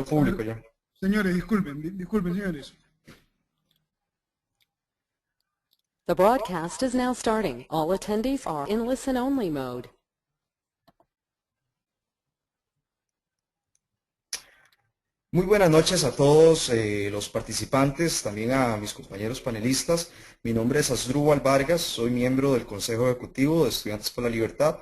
Público ya. Señores, disculpen, señores. The broadcast is now starting. All attendees are in listen-only mode. Muy buenas noches a todos los participantes, también a mis compañeros panelistas. Mi nombre es Asdrúbal Vargas, soy miembro del Consejo Ejecutivo de Estudiantes por la Libertad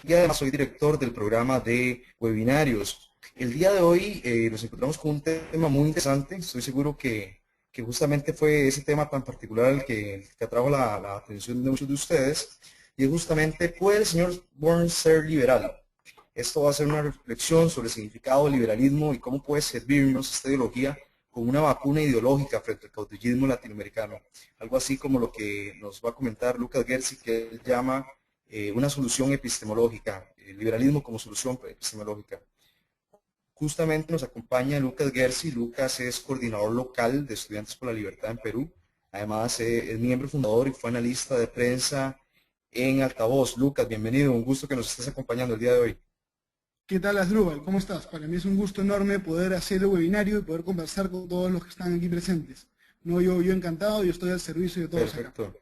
y además soy director del programa de webinarios. El día de hoy nos encontramos con un tema muy interesante. Estoy seguro que justamente fue ese tema tan particular el que atrajo la atención de muchos de ustedes, y es justamente: ¿puede el señor Burns ser liberal? Esto va a ser una reflexión sobre el significado del liberalismo y cómo puede servirnos esta ideología como una vacuna ideológica frente al caudillismo latinoamericano. Algo así como lo que nos va a comentar Lucas Gersi, que él llama una solución epistemológica, el liberalismo como solución epistemológica. Justamente nos acompaña Lucas Gersi. Lucas es coordinador local de Estudiantes por la Libertad en Perú. Además, es miembro fundador y fue analista de prensa en Altavoz. Lucas, bienvenido, un gusto que nos estés acompañando el día de hoy. ¿Qué tal, Asdrúbal? ¿Cómo estás? Para mí es un gusto enorme poder hacer el webinario y poder conversar con todos los que están aquí presentes. No, yo encantado, yo estoy al servicio de todos acá. Perfecto.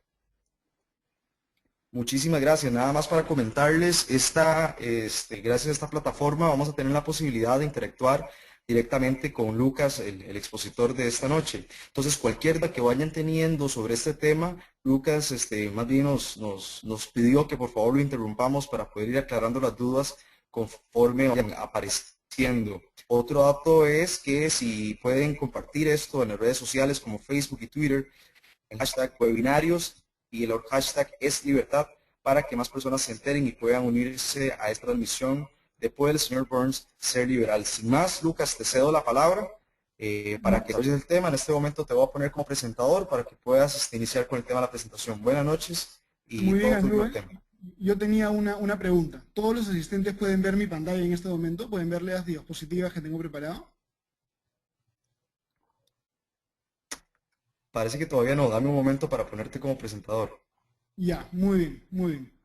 Muchísimas gracias. Nada más para comentarles, gracias a esta plataforma vamos a tener la posibilidad de interactuar directamente con Lucas, el expositor de esta noche. Entonces, cualquier duda que vayan teniendo sobre este tema, Lucas más bien nos pidió que por favor lo interrumpamos para poder ir aclarando las dudas conforme vayan apareciendo. Otro dato es que si pueden compartir esto en las redes sociales como Facebook y Twitter, el hashtag webinarios y el hashtag es libertad, para que más personas se enteren y puedan unirse a esta transmisión de ¿puede el señor Burns ser liberal? Sin más, Lucas, te cedo la palabra para que hables del tema. En este momento te voy a poner como presentador para que puedas iniciar con el tema de la presentación. Buenas noches y Muy bien, todo tuyo el Asdrúbal. tema. Yo tenía una pregunta. ¿Todos los asistentes pueden ver mi pantalla en este momento? ¿Pueden ver las diapositivas que tengo preparado? Parece que todavía no. Dame un momento para ponerte como presentador. Ya, muy bien, muy bien.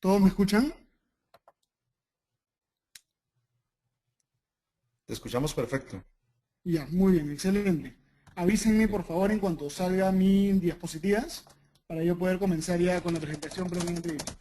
¿Todos me escuchan? Te escuchamos perfecto. Ya, muy bien, excelente. Avísenme por favor en cuanto salga mis diapositivas para yo poder comenzar ya con la presentación propiamente dicha.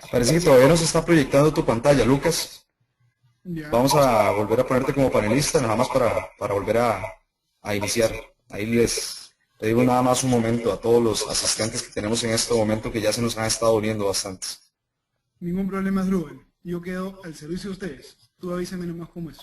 Parece que todavía no se está proyectando tu pantalla, Lucas. Ya, Vamos a volver a ponerte como panelista, nada más para volver a iniciar. Ahí te digo nada más un momento a todos los asistentes que tenemos en este momento, que ya se nos han estado uniendo bastantes. ningún problema, Drupal. Yo quedo al servicio de ustedes. Tú avísame nomás cómo es.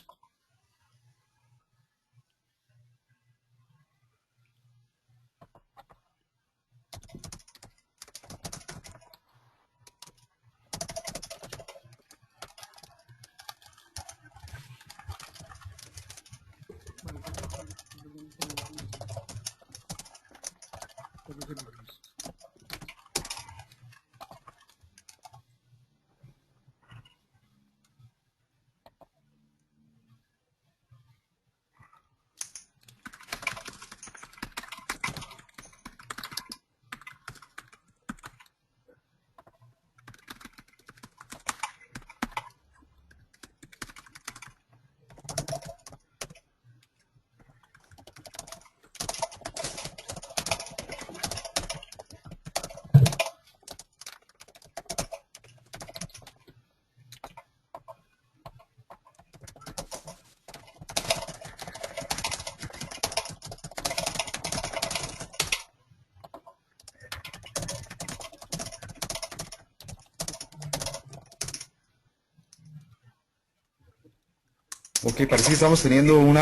Ok, parece que estamos teniendo un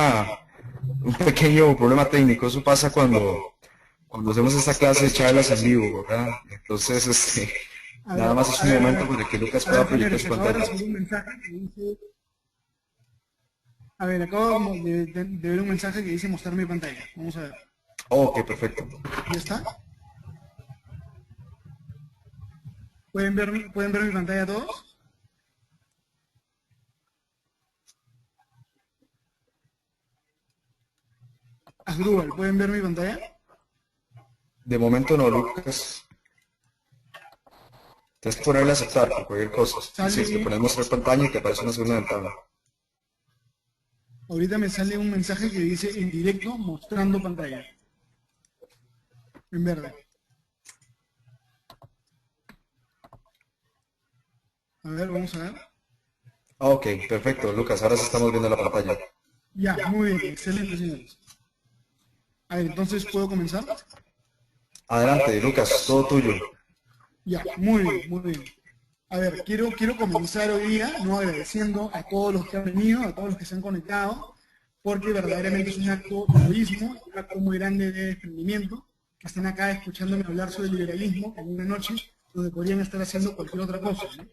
pequeño problema técnico. Eso pasa cuando hacemos esta clase de charlas en vivo, ¿verdad? Entonces, nada más es un momento para que Lucas pueda proyectar Señores, su acabo de pantalla. recibir un mensaje que dice, acabo de ver un mensaje que dice mostrar mi pantalla. Vamos a ver. Oh, ok, perfecto. ¿Ya está? ¿Pueden ver mi pantalla todos? Asdrúbal, ¿pueden ver mi pantalla? De momento no, Lucas. Tienes que ponerle a aceptar por cualquier cosa. Sí, le Sale, pones mostrar pantalla y te aparece una segunda ventana. ahorita me sale un mensaje que dice en directo mostrando pantalla. En verde. A ver, vamos a ver. Ah, ok, perfecto, Lucas. Ahora sí estamos viendo la pantalla. Ya, muy bien, excelente, señores. A ver, entonces, ¿puedo comenzar? Adelante, Lucas, todo tuyo. Ya, muy bien, muy bien. A ver, quiero comenzar hoy día, ¿no? Agradeciendo a todos los que han venido, a todos los que se han conectado, porque verdaderamente es un acto de egoísmo, un acto muy grande de desprendimiento, que estén acá escuchándome hablar sobre liberalismo en una noche donde podrían estar haciendo cualquier otra cosa, ¿no?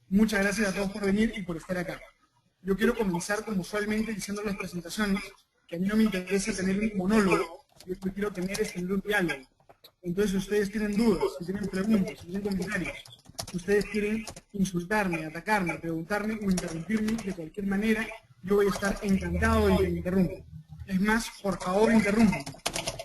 Muchas gracias a todos por venir y por estar acá. Yo quiero comenzar como usualmente diciendo en las presentaciones que a mí no me interesa tener un monólogo, yo lo que quiero tener es tener un diálogo. Entonces, si ustedes tienen dudas, si tienen preguntas, si tienen comentarios, si ustedes quieren insultarme, atacarme, preguntarme o interrumpirme de cualquier manera, yo voy a estar encantado de que me interrumpan. Es más, por favor, interrumpan.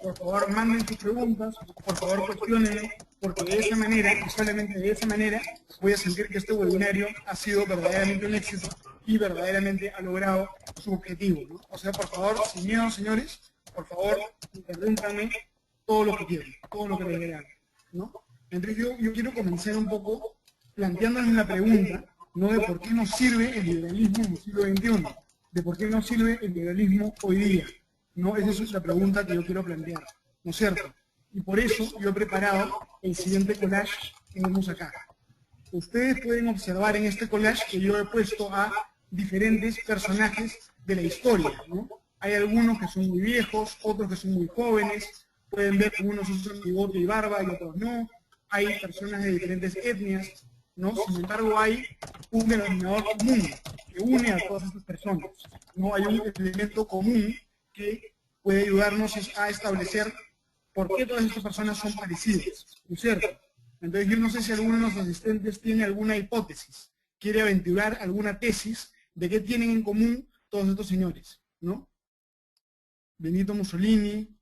Por favor, manden sus preguntas, por favor, cuestionenme, porque de esa manera, y solamente de esa manera, voy a sentir que este webinario ha sido verdaderamente un éxito y verdaderamente ha logrado su objetivo, ¿no? O sea, por favor, sin miedo, señores, por favor, interrúmpanme todo lo que quieran, todo lo que les vean, ¿no? Entonces yo quiero comenzar un poco planteándoles la pregunta, ¿no? De por qué nos sirve el liberalismo en el siglo XXI, de por qué nos sirve el liberalismo hoy día, ¿no? Esa es la pregunta que yo quiero plantear, ¿no es cierto? Y por eso yo he preparado el siguiente collage que vemos acá. Ustedes pueden observar en este collage que yo he puesto a diferentes personajes de la historia, ¿no? Hay algunos que son muy viejos, otros que son muy jóvenes, pueden ver que unos usan bigote y barba y otros no, hay personas de diferentes etnias, ¿no? Sin embargo, hay un denominador común que une a todas estas personas, ¿no? Hay un elemento común que puede ayudarnos a establecer por qué todas estas personas son parecidas, ¿no es cierto? Entonces yo no sé si alguno de los asistentes tiene alguna hipótesis, quiere aventurar alguna tesis de qué tienen en común todos estos señores, ¿no? Benito Mussolini,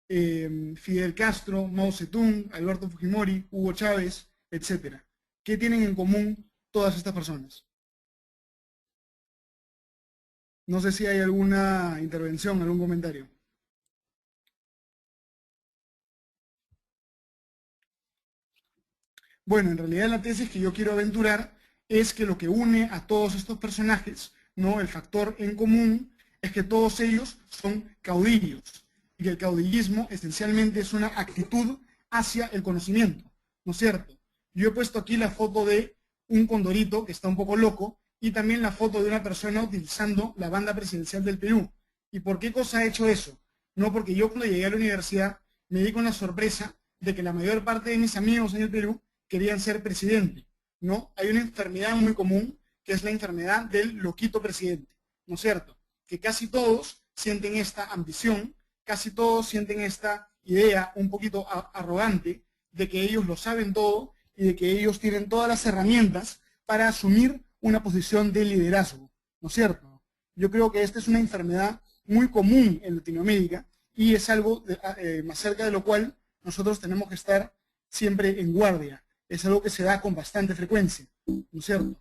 Fidel Castro, Mao Zedong, Alberto Fujimori, Hugo Chávez, etc. ¿Qué tienen en común todas estas personas? No sé si hay alguna intervención, algún comentario. Bueno, en realidad la tesis que yo quiero aventurar es que lo que une a todos estos personajes, ¿no? El factor en común es que todos ellos son caudillos y que el caudillismo esencialmente es una actitud hacia el conocimiento, ¿no es cierto? Yo he puesto aquí la foto de un condorito que está un poco loco y también la foto de una persona utilizando la banda presidencial del Perú. ¿Y por qué cosa ha hecho eso? No, porque yo cuando llegué a la universidad me di con la sorpresa de que la mayor parte de mis amigos en el Perú querían ser presidente, ¿no? Hay una enfermedad muy común que es la enfermedad del loquito presidente, ¿no es cierto? Que casi todos sienten esta ambición, casi todos sienten esta idea un poquito arrogante de que ellos lo saben todo y de que ellos tienen todas las herramientas para asumir una posición de liderazgo, ¿no es cierto? Yo creo que esta es una enfermedad muy común en Latinoamérica y es algo más cerca de lo cual nosotros tenemos que estar siempre en guardia. Es algo que se da con bastante frecuencia, ¿no es cierto?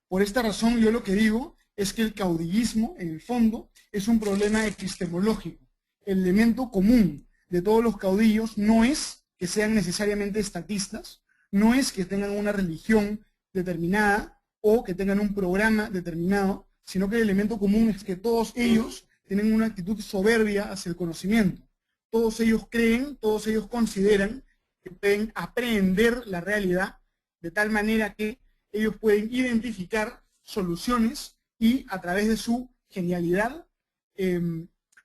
Por esta razón yo lo que digo es que el caudillismo, en el fondo, es un problema epistemológico. El elemento común de todos los caudillos no es que sean necesariamente estatistas, no es que tengan una religión determinada o que tengan un programa determinado, sino que el elemento común es que todos ellos tienen una actitud soberbia hacia el conocimiento. Todos ellos creen, todos ellos consideran que pueden aprehender la realidad de tal manera que ellos pueden identificar soluciones y a través de su genialidad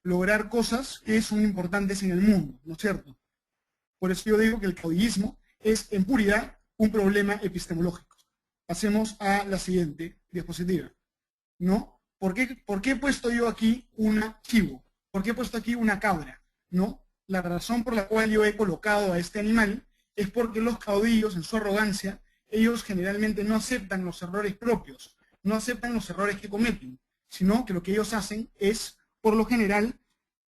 lograr cosas que son importantes en el mundo, ¿no es cierto? Por eso yo digo que el caudillismo es en puridad un problema epistemológico. Pasemos a la siguiente diapositiva, ¿no? ¿Por qué he puesto yo aquí una chivo? ¿Por qué he puesto aquí una cabra? ¿No? La razón por la cual yo he colocado a este animal es porque los caudillos, en su arrogancia, ellos generalmente no aceptan los errores propios, no aceptan los errores que cometen, sino que lo que ellos hacen es, por lo general,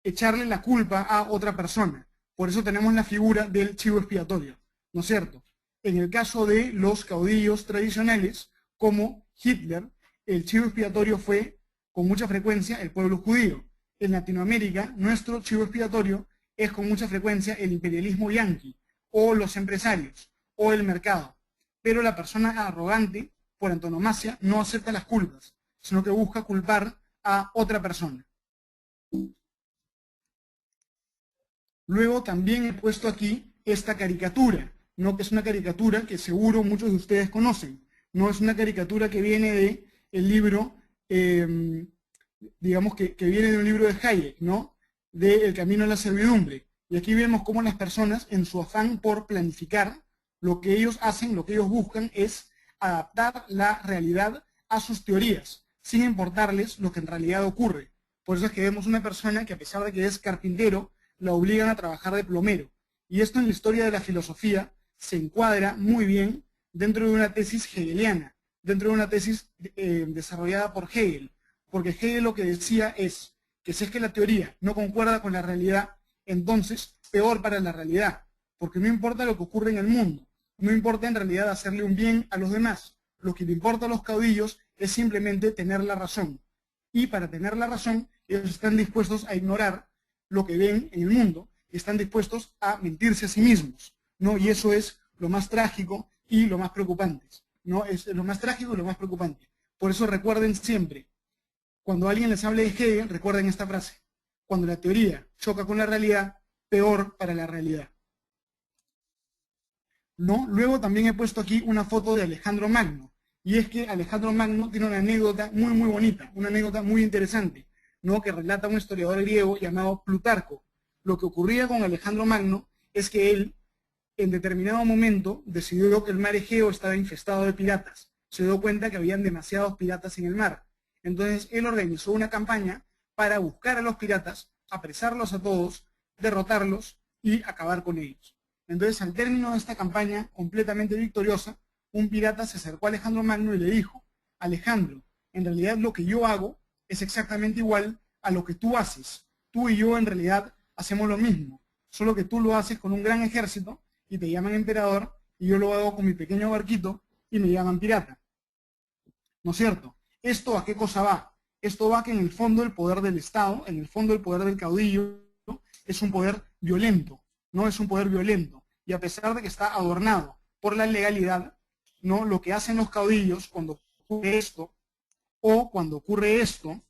echarle la culpa a otra persona. Por eso tenemos la figura del chivo expiatorio, ¿no es cierto? En el caso de los caudillos tradicionales, como Hitler, el chivo expiatorio fue, con mucha frecuencia, el pueblo judío. En Latinoamérica, nuestro chivo expiatorio es con mucha frecuencia el imperialismo yanqui, o los empresarios, o el mercado. Pero la persona arrogante, por antonomasia, no acepta las culpas, sino que busca culpar a otra persona. Luego también he puesto aquí esta caricatura, ¿no? Que es una caricatura que seguro muchos de ustedes conocen. No es una caricatura que viene de el libro, digamos que viene de un libro de Hayek, ¿no? De El camino a la servidumbre. Y aquí vemos cómo las personas, en su afán por planificar, lo que ellos hacen, lo que ellos buscan es adaptar la realidad a sus teorías, sin importarles lo que en realidad ocurre. Por eso es que vemos una persona que, a pesar de que es carpintero, la obligan a trabajar de plomero. Y esto en la historia de la filosofía se encuadra muy bien dentro de una tesis hegeliana, dentro de una tesis desarrollada por Hegel. Porque Hegel lo que decía es que si es que la teoría no concuerda con la realidad, entonces peor para la realidad. Porque no importa lo que ocurre en el mundo, no importa en realidad hacerle un bien a los demás. Lo que le importa a los caudillos es simplemente tener la razón. Y para tener la razón, ellos están dispuestos a ignorar lo que ven en el mundo, están dispuestos a mentirse a sí mismos, ¿no? Y eso es lo más trágico y lo más preocupante, ¿no? Es lo más trágico y lo más preocupante. Por eso recuerden siempre, cuando alguien les hable de Hegel, recuerden esta frase: cuando la teoría choca con la realidad, peor para la realidad, ¿no? Luego también he puesto aquí una foto de Alejandro Magno, y es que Alejandro Magno tiene una anécdota muy muy bonita, una anécdota muy interesante, ¿no? Que relata un historiador griego llamado Plutarco. Lo que ocurría con Alejandro Magno es que él, en determinado momento, decidió que el mar Egeo estaba infestado de piratas. Se dio cuenta que habían demasiados piratas en el mar. Entonces él organizó una campaña para buscar a los piratas, apresarlos a todos, derrotarlos y acabar con ellos. Entonces, al término de esta campaña completamente victoriosa, un pirata se acercó a Alejandro Magno y le dijo: Alejandro, en realidad lo que yo hago es exactamente igual a lo que tú haces. Tú y yo en realidad hacemos lo mismo, solo que tú lo haces con un gran ejército y te llaman emperador, y yo lo hago con mi pequeño barquito y me llaman pirata. ¿No es cierto? ¿Esto a qué cosa va? Esto va que en el fondo el poder del Estado, en el fondo el poder del caudillo, es un poder violento, no es un poder violento. Y a pesar de que está adornado por la legalidad, ¿no? Lo que hacen los caudillos cuando ocurre esto, o cuando ocurre esto,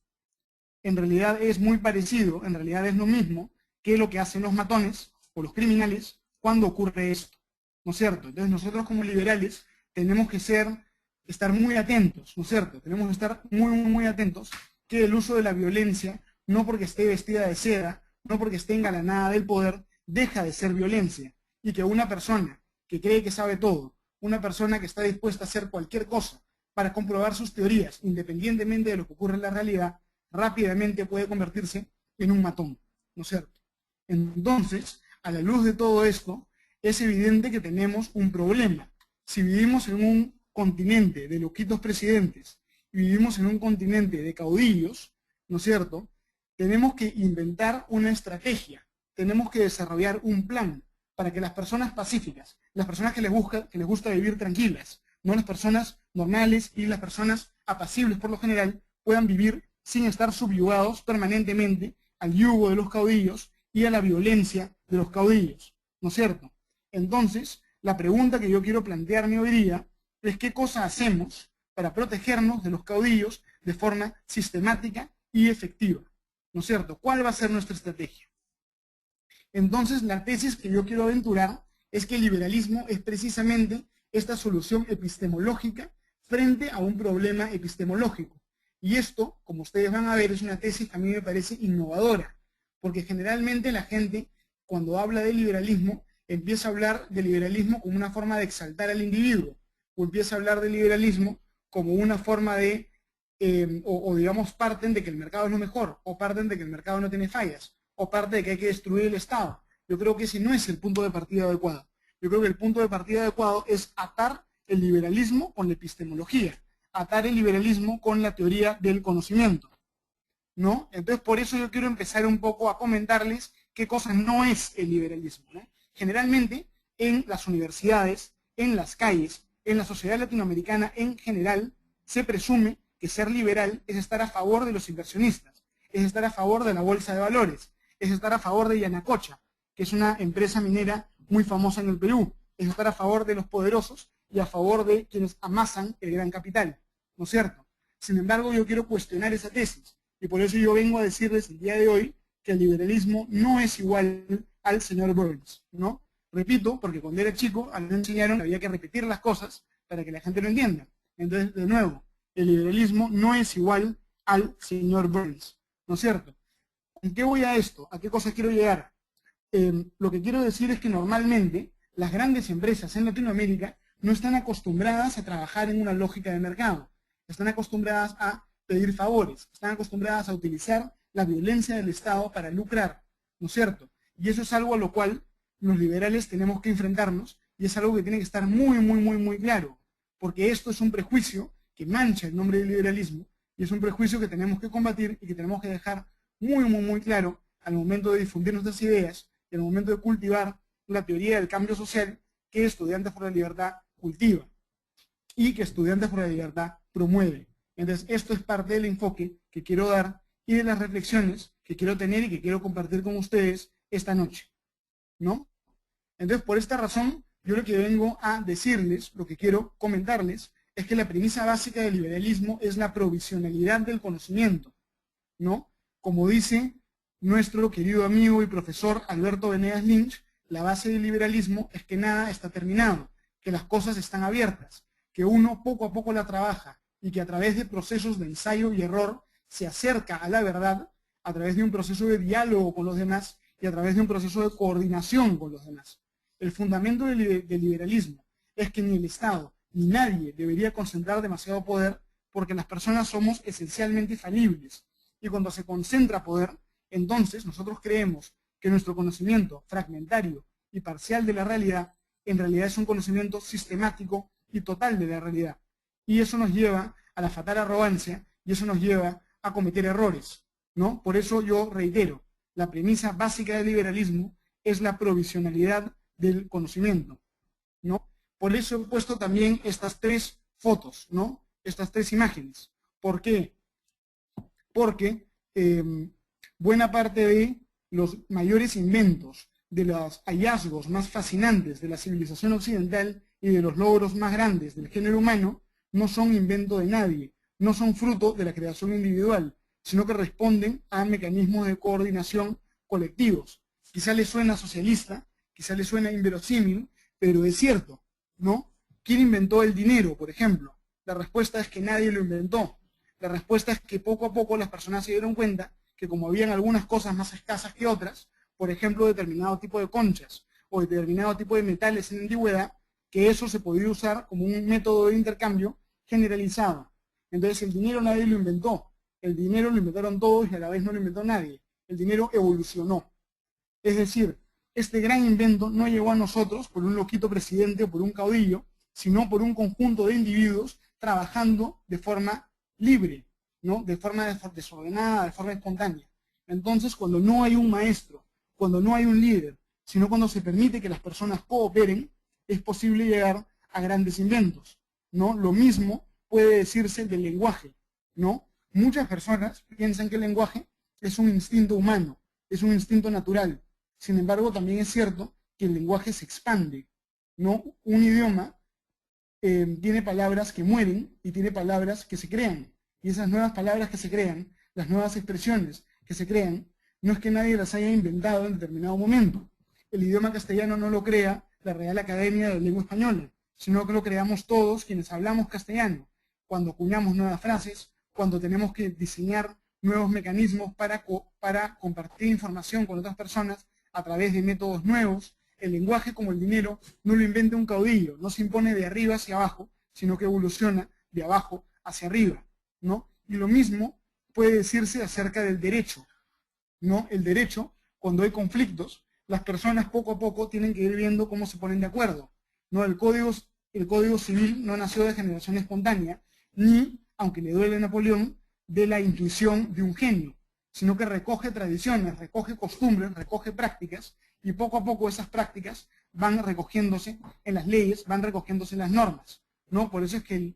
en realidad es muy parecido, en realidad es lo mismo que lo que hacen los matones o los criminales cuando ocurre esto, ¿no es cierto? Entonces nosotros como liberales tenemos que estar muy atentos, ¿no es cierto? Tenemos que estar muy atentos que el uso de la violencia, no porque esté vestida de seda, no porque esté engalanada del poder, deja de ser violencia. Y que una persona que cree que sabe todo, una persona que está dispuesta a hacer cualquier cosa para comprobar sus teorías, independientemente de lo que ocurre en la realidad, rápidamente puede convertirse en un matón, ¿no es cierto? Entonces, a la luz de todo esto, es evidente que tenemos un problema. Si vivimos en un continente de loquitos presidentes y vivimos en un continente de caudillos, ¿no es cierto?, tenemos que inventar una estrategia, tenemos que desarrollar un plan para que las personas pacíficas, las personas que les gusta vivir tranquilas, no las personas normales y las personas apacibles por lo general, puedan vivir sin estar subyugados permanentemente al yugo de los caudillos y a la violencia de los caudillos, ¿no es cierto? Entonces, la pregunta que yo quiero plantearme hoy día es qué cosa hacemos para protegernos de los caudillos de forma sistemática y efectiva, ¿no es cierto? ¿Cuál va a ser nuestra estrategia? Entonces, la tesis que yo quiero aventurar es que el liberalismo es precisamente esta solución epistemológica frente a un problema epistemológico. Y esto, como ustedes van a ver, es una tesis que a mí me parece innovadora, porque generalmente la gente, cuando habla de liberalismo, empieza a hablar de liberalismo como una forma de exaltar al individuo, o empieza a hablar de liberalismo como una forma de, o digamos parten de que el mercado es lo mejor, o parten de que el mercado no tiene fallas, o parte de que hay que destruir el Estado. Yo creo que ese no es el punto de partida adecuado. Yo creo que el punto de partida adecuado es atar el liberalismo con la epistemología, atar el liberalismo con la teoría del conocimiento, ¿no? Entonces, por eso yo quiero empezar un poco a comentarles qué cosa no es el liberalismo, ¿no? Generalmente, en las universidades, en las calles, en la sociedad latinoamericana en general, se presume que ser liberal es estar a favor de los inversionistas, es estar a favor de la bolsa de valores, es estar a favor de Yanacocha, que es una empresa minera muy famosa en el Perú, es estar a favor de los poderosos y a favor de quienes amasan el gran capital, ¿no es cierto? Sin embargo, yo quiero cuestionar esa tesis, y por eso yo vengo a decirles el día de hoy que el liberalismo no es igual al señor Burns, ¿no? Repito, porque cuando era chico, a mí me enseñaron que había que repetir las cosas para que la gente lo entienda. Entonces, de nuevo, el liberalismo no es igual al señor Burns, ¿no es cierto? ¿En qué voy a esto? ¿A qué cosas quiero llegar? Lo que quiero decir es que normalmente las grandes empresas en Latinoamérica no están acostumbradas a trabajar en una lógica de mercado, están acostumbradas a pedir favores, están acostumbradas a utilizar la violencia del Estado para lucrar, ¿no es cierto? Y eso es algo a lo cual los liberales tenemos que enfrentarnos y es algo que tiene que estar muy claro, porque esto es un prejuicio que mancha el nombre del liberalismo y es un prejuicio que tenemos que combatir y que tenemos que dejar muy claro al momento de difundir nuestras ideas y al momento de cultivar la teoría del cambio social que Estudiantes por la Libertad cultiva y que Estudiantes por la Libertad promueve. Entonces, esto es parte del enfoque que quiero dar y de las reflexiones que quiero tener y que quiero compartir con ustedes esta noche, ¿no? Entonces, por esta razón, yo lo que vengo a decirles, lo que quiero comentarles, es que la premisa básica del liberalismo es la provisionalidad del conocimiento, ¿no? Como dice nuestro querido amigo y profesor Alberto Venegas Lynch, la base del liberalismo es que nada está terminado, que las cosas están abiertas, que uno poco a poco la trabaja y que a través de procesos de ensayo y error se acerca a la verdad a través de un proceso de diálogo con los demás y a través de un proceso de coordinación con los demás. El fundamento del liberalismo es que ni el Estado ni nadie debería concentrar demasiado poder porque las personas somos esencialmente falibles y cuando se concentra poder, entonces nosotros creemos que nuestro conocimiento fragmentario y parcial de la realidad en realidad es un conocimiento sistemático y total de la realidad. Y eso nos lleva a la fatal arrogancia y eso nos lleva a cometer errores, ¿no? Por eso yo reitero, la premisa básica del liberalismo es la provisionalidad del conocimiento, ¿no? Por eso he puesto también estas tres fotos, ¿no? Estas tres imágenes. ¿Por qué? Porque buena parte de los mayores inventos, de los hallazgos más fascinantes de la civilización occidental y de los logros más grandes del género humano, no son invento de nadie, no son fruto de la creación individual, sino que responden a mecanismos de coordinación colectivos. Quizá les suena socialista, quizá les suena inverosímil, pero es cierto, ¿no? ¿Quién inventó el dinero, por ejemplo? La respuesta es que nadie lo inventó. La respuesta es que poco a poco las personas se dieron cuenta que como habían algunas cosas más escasas que otras, por ejemplo, determinado tipo de conchas o determinado tipo de metales en la antigüedad, que eso se podía usar como un método de intercambio generalizado. Entonces el dinero nadie lo inventó, el dinero lo inventaron todos y a la vez no lo inventó nadie. El dinero evolucionó. Es decir, este gran invento no llegó a nosotros por un loquito presidente o por un caudillo, sino por un conjunto de individuos trabajando de forma libre, ¿no? De forma desordenada, de forma espontánea. Entonces, cuando no hay un maestro, cuando no hay un líder, sino cuando se permite que las personas cooperen, es posible llegar a grandes inventos, ¿no? Lo mismo puede decirse del lenguaje, ¿no? Muchas personas piensan que el lenguaje es un instinto humano, es un instinto natural. Sin embargo, también es cierto que el lenguaje se expande, ¿no? Un idioma tiene palabras que mueren y tiene palabras que se crean. Y esas nuevas palabras que se crean, las nuevas expresiones que se crean, no es que nadie las haya inventado en determinado momento. El idioma castellano no lo crea la Real Academia de la Lengua Española, sino que lo creamos todos quienes hablamos castellano, cuando acuñamos nuevas frases, cuando tenemos que diseñar nuevos mecanismos para compartir información con otras personas a través de métodos nuevos. El lenguaje, como el dinero, no lo inventa un caudillo, no se impone de arriba hacia abajo, sino que evoluciona de abajo hacia arriba, ¿no? Y lo mismo puede decirse acerca del derecho, ¿no? El derecho, cuando hay conflictos, las personas poco a poco tienen que ir viendo cómo se ponen de acuerdo, ¿no? El código civil no nació de generación espontánea, ni, aunque le duele a Napoleón, de la intuición de un genio, sino que recoge tradiciones, recoge costumbres, recoge prácticas, y poco a poco esas prácticas van recogiéndose en las leyes, van recogiéndose en las normas, ¿no? Por eso es que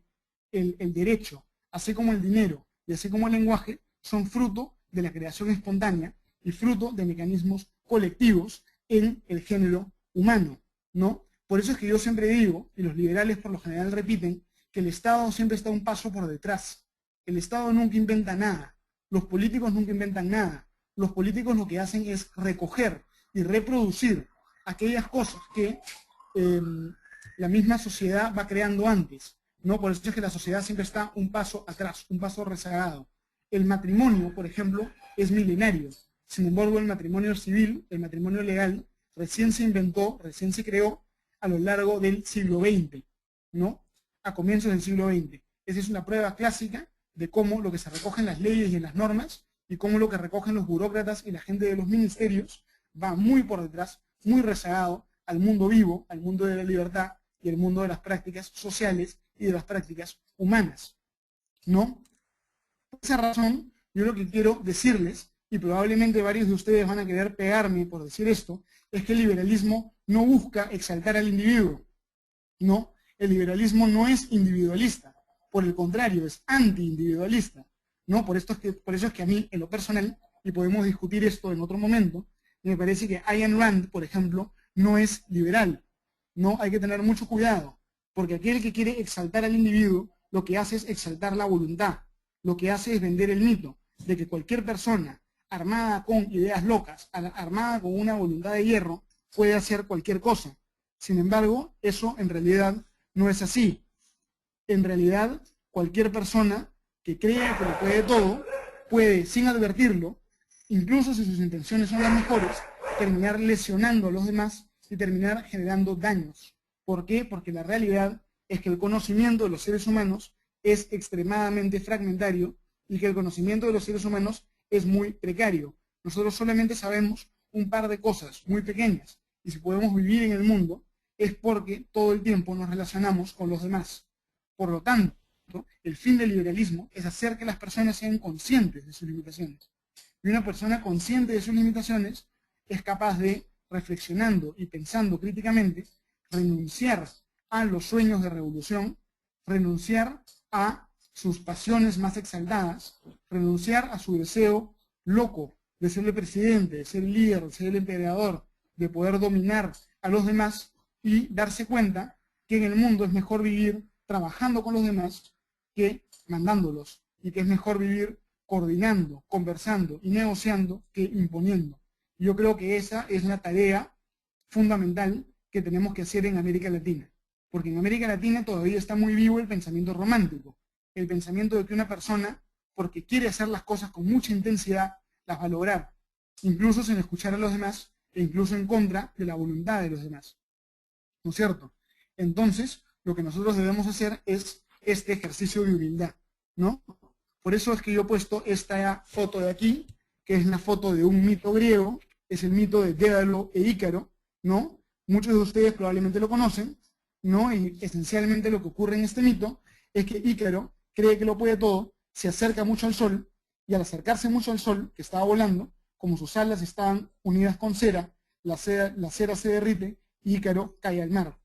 el derecho, así como el dinero y así como el lenguaje, son fruto de la creación espontánea y fruto de mecanismos colectivos en el género humano, ¿no? Por eso es que yo siempre digo, y los liberales por lo general repiten, que el Estado siempre está un paso por detrás. El Estado nunca inventa nada, los políticos nunca inventan nada. Los políticos lo que hacen es recoger y reproducir aquellas cosas que la misma sociedad va creando antes, ¿no? Por eso es que la sociedad siempre está un paso atrás, un paso rezagado. El matrimonio, por ejemplo, es milenario. Sin embargo, el matrimonio civil, el matrimonio legal, recién se inventó, recién se creó a lo largo del siglo XX, ¿no? A comienzos del siglo XX. Esa es una prueba clásica de cómo lo que se recoge en las leyes y en las normas y cómo lo que recogen los burócratas y la gente de los ministerios va muy por detrás, muy rezagado al mundo vivo, al mundo de la libertad y al mundo de las prácticas sociales y de las prácticas humanas, ¿no? Por esa razón, yo lo que quiero decirles, y probablemente varios de ustedes van a querer pegarme por decir esto, es que el liberalismo no busca exaltar al individuo, ¿no? El liberalismo no es individualista, por el contrario, es anti-individualista, ¿no? Por eso es que a mí, en lo personal, y podemos discutir esto en otro momento, me parece que Ayn Rand, por ejemplo, no es liberal, ¿no? Hay que tener mucho cuidado, porque aquel que quiere exaltar al individuo, lo que hace es exaltar la voluntad, lo que hace es vender el mito de que cualquier persona armada con ideas locas, armada con una voluntad de hierro, puede hacer cualquier cosa. Sin embargo, eso en realidad no es así. En realidad, cualquier persona que crea que lo puede todo, puede, sin advertirlo, incluso si sus intenciones son las mejores, terminar lesionando a los demás y terminar generando daños. ¿Por qué? Porque la realidad es que el conocimiento de los seres humanos es extremadamente fragmentario y que el conocimiento de los seres humanos es muy precario. Nosotros solamente sabemos un par de cosas muy pequeñas, y si podemos vivir en el mundo es porque todo el tiempo nos relacionamos con los demás. Por lo tanto, el fin del liberalismo es hacer que las personas sean conscientes de sus limitaciones. Y una persona consciente de sus limitaciones es capaz de, reflexionando y pensando críticamente, renunciar a los sueños de revolución, renunciar a sus pasiones más exaltadas, renunciar a su deseo loco de ser el presidente, de ser el líder, de ser el emperador, de poder dominar a los demás y darse cuenta que en el mundo es mejor vivir trabajando con los demás que mandándolos, y que es mejor vivir coordinando, conversando y negociando que imponiendo. Yo creo que esa es la tarea fundamental que tenemos que hacer en América Latina, porque en América Latina todavía está muy vivo el pensamiento romántico, el pensamiento de que una persona, porque quiere hacer las cosas con mucha intensidad, las va a lograr, incluso sin escuchar a los demás e incluso en contra de la voluntad de los demás, ¿no es cierto? Entonces, lo que nosotros debemos hacer es este ejercicio de humildad, ¿no? Por eso es que yo he puesto esta foto de aquí, que es la foto de un mito griego, es el mito de Dédalo e Ícaro, ¿no? Muchos de ustedes probablemente lo conocen, ¿no? Y esencialmente lo que ocurre en este mito es que Ícaro cree que lo puede todo, se acerca mucho al sol, y al acercarse mucho al sol, que estaba volando, como sus alas estaban unidas con cera, la cera se derrite y Ícaro cae al mar.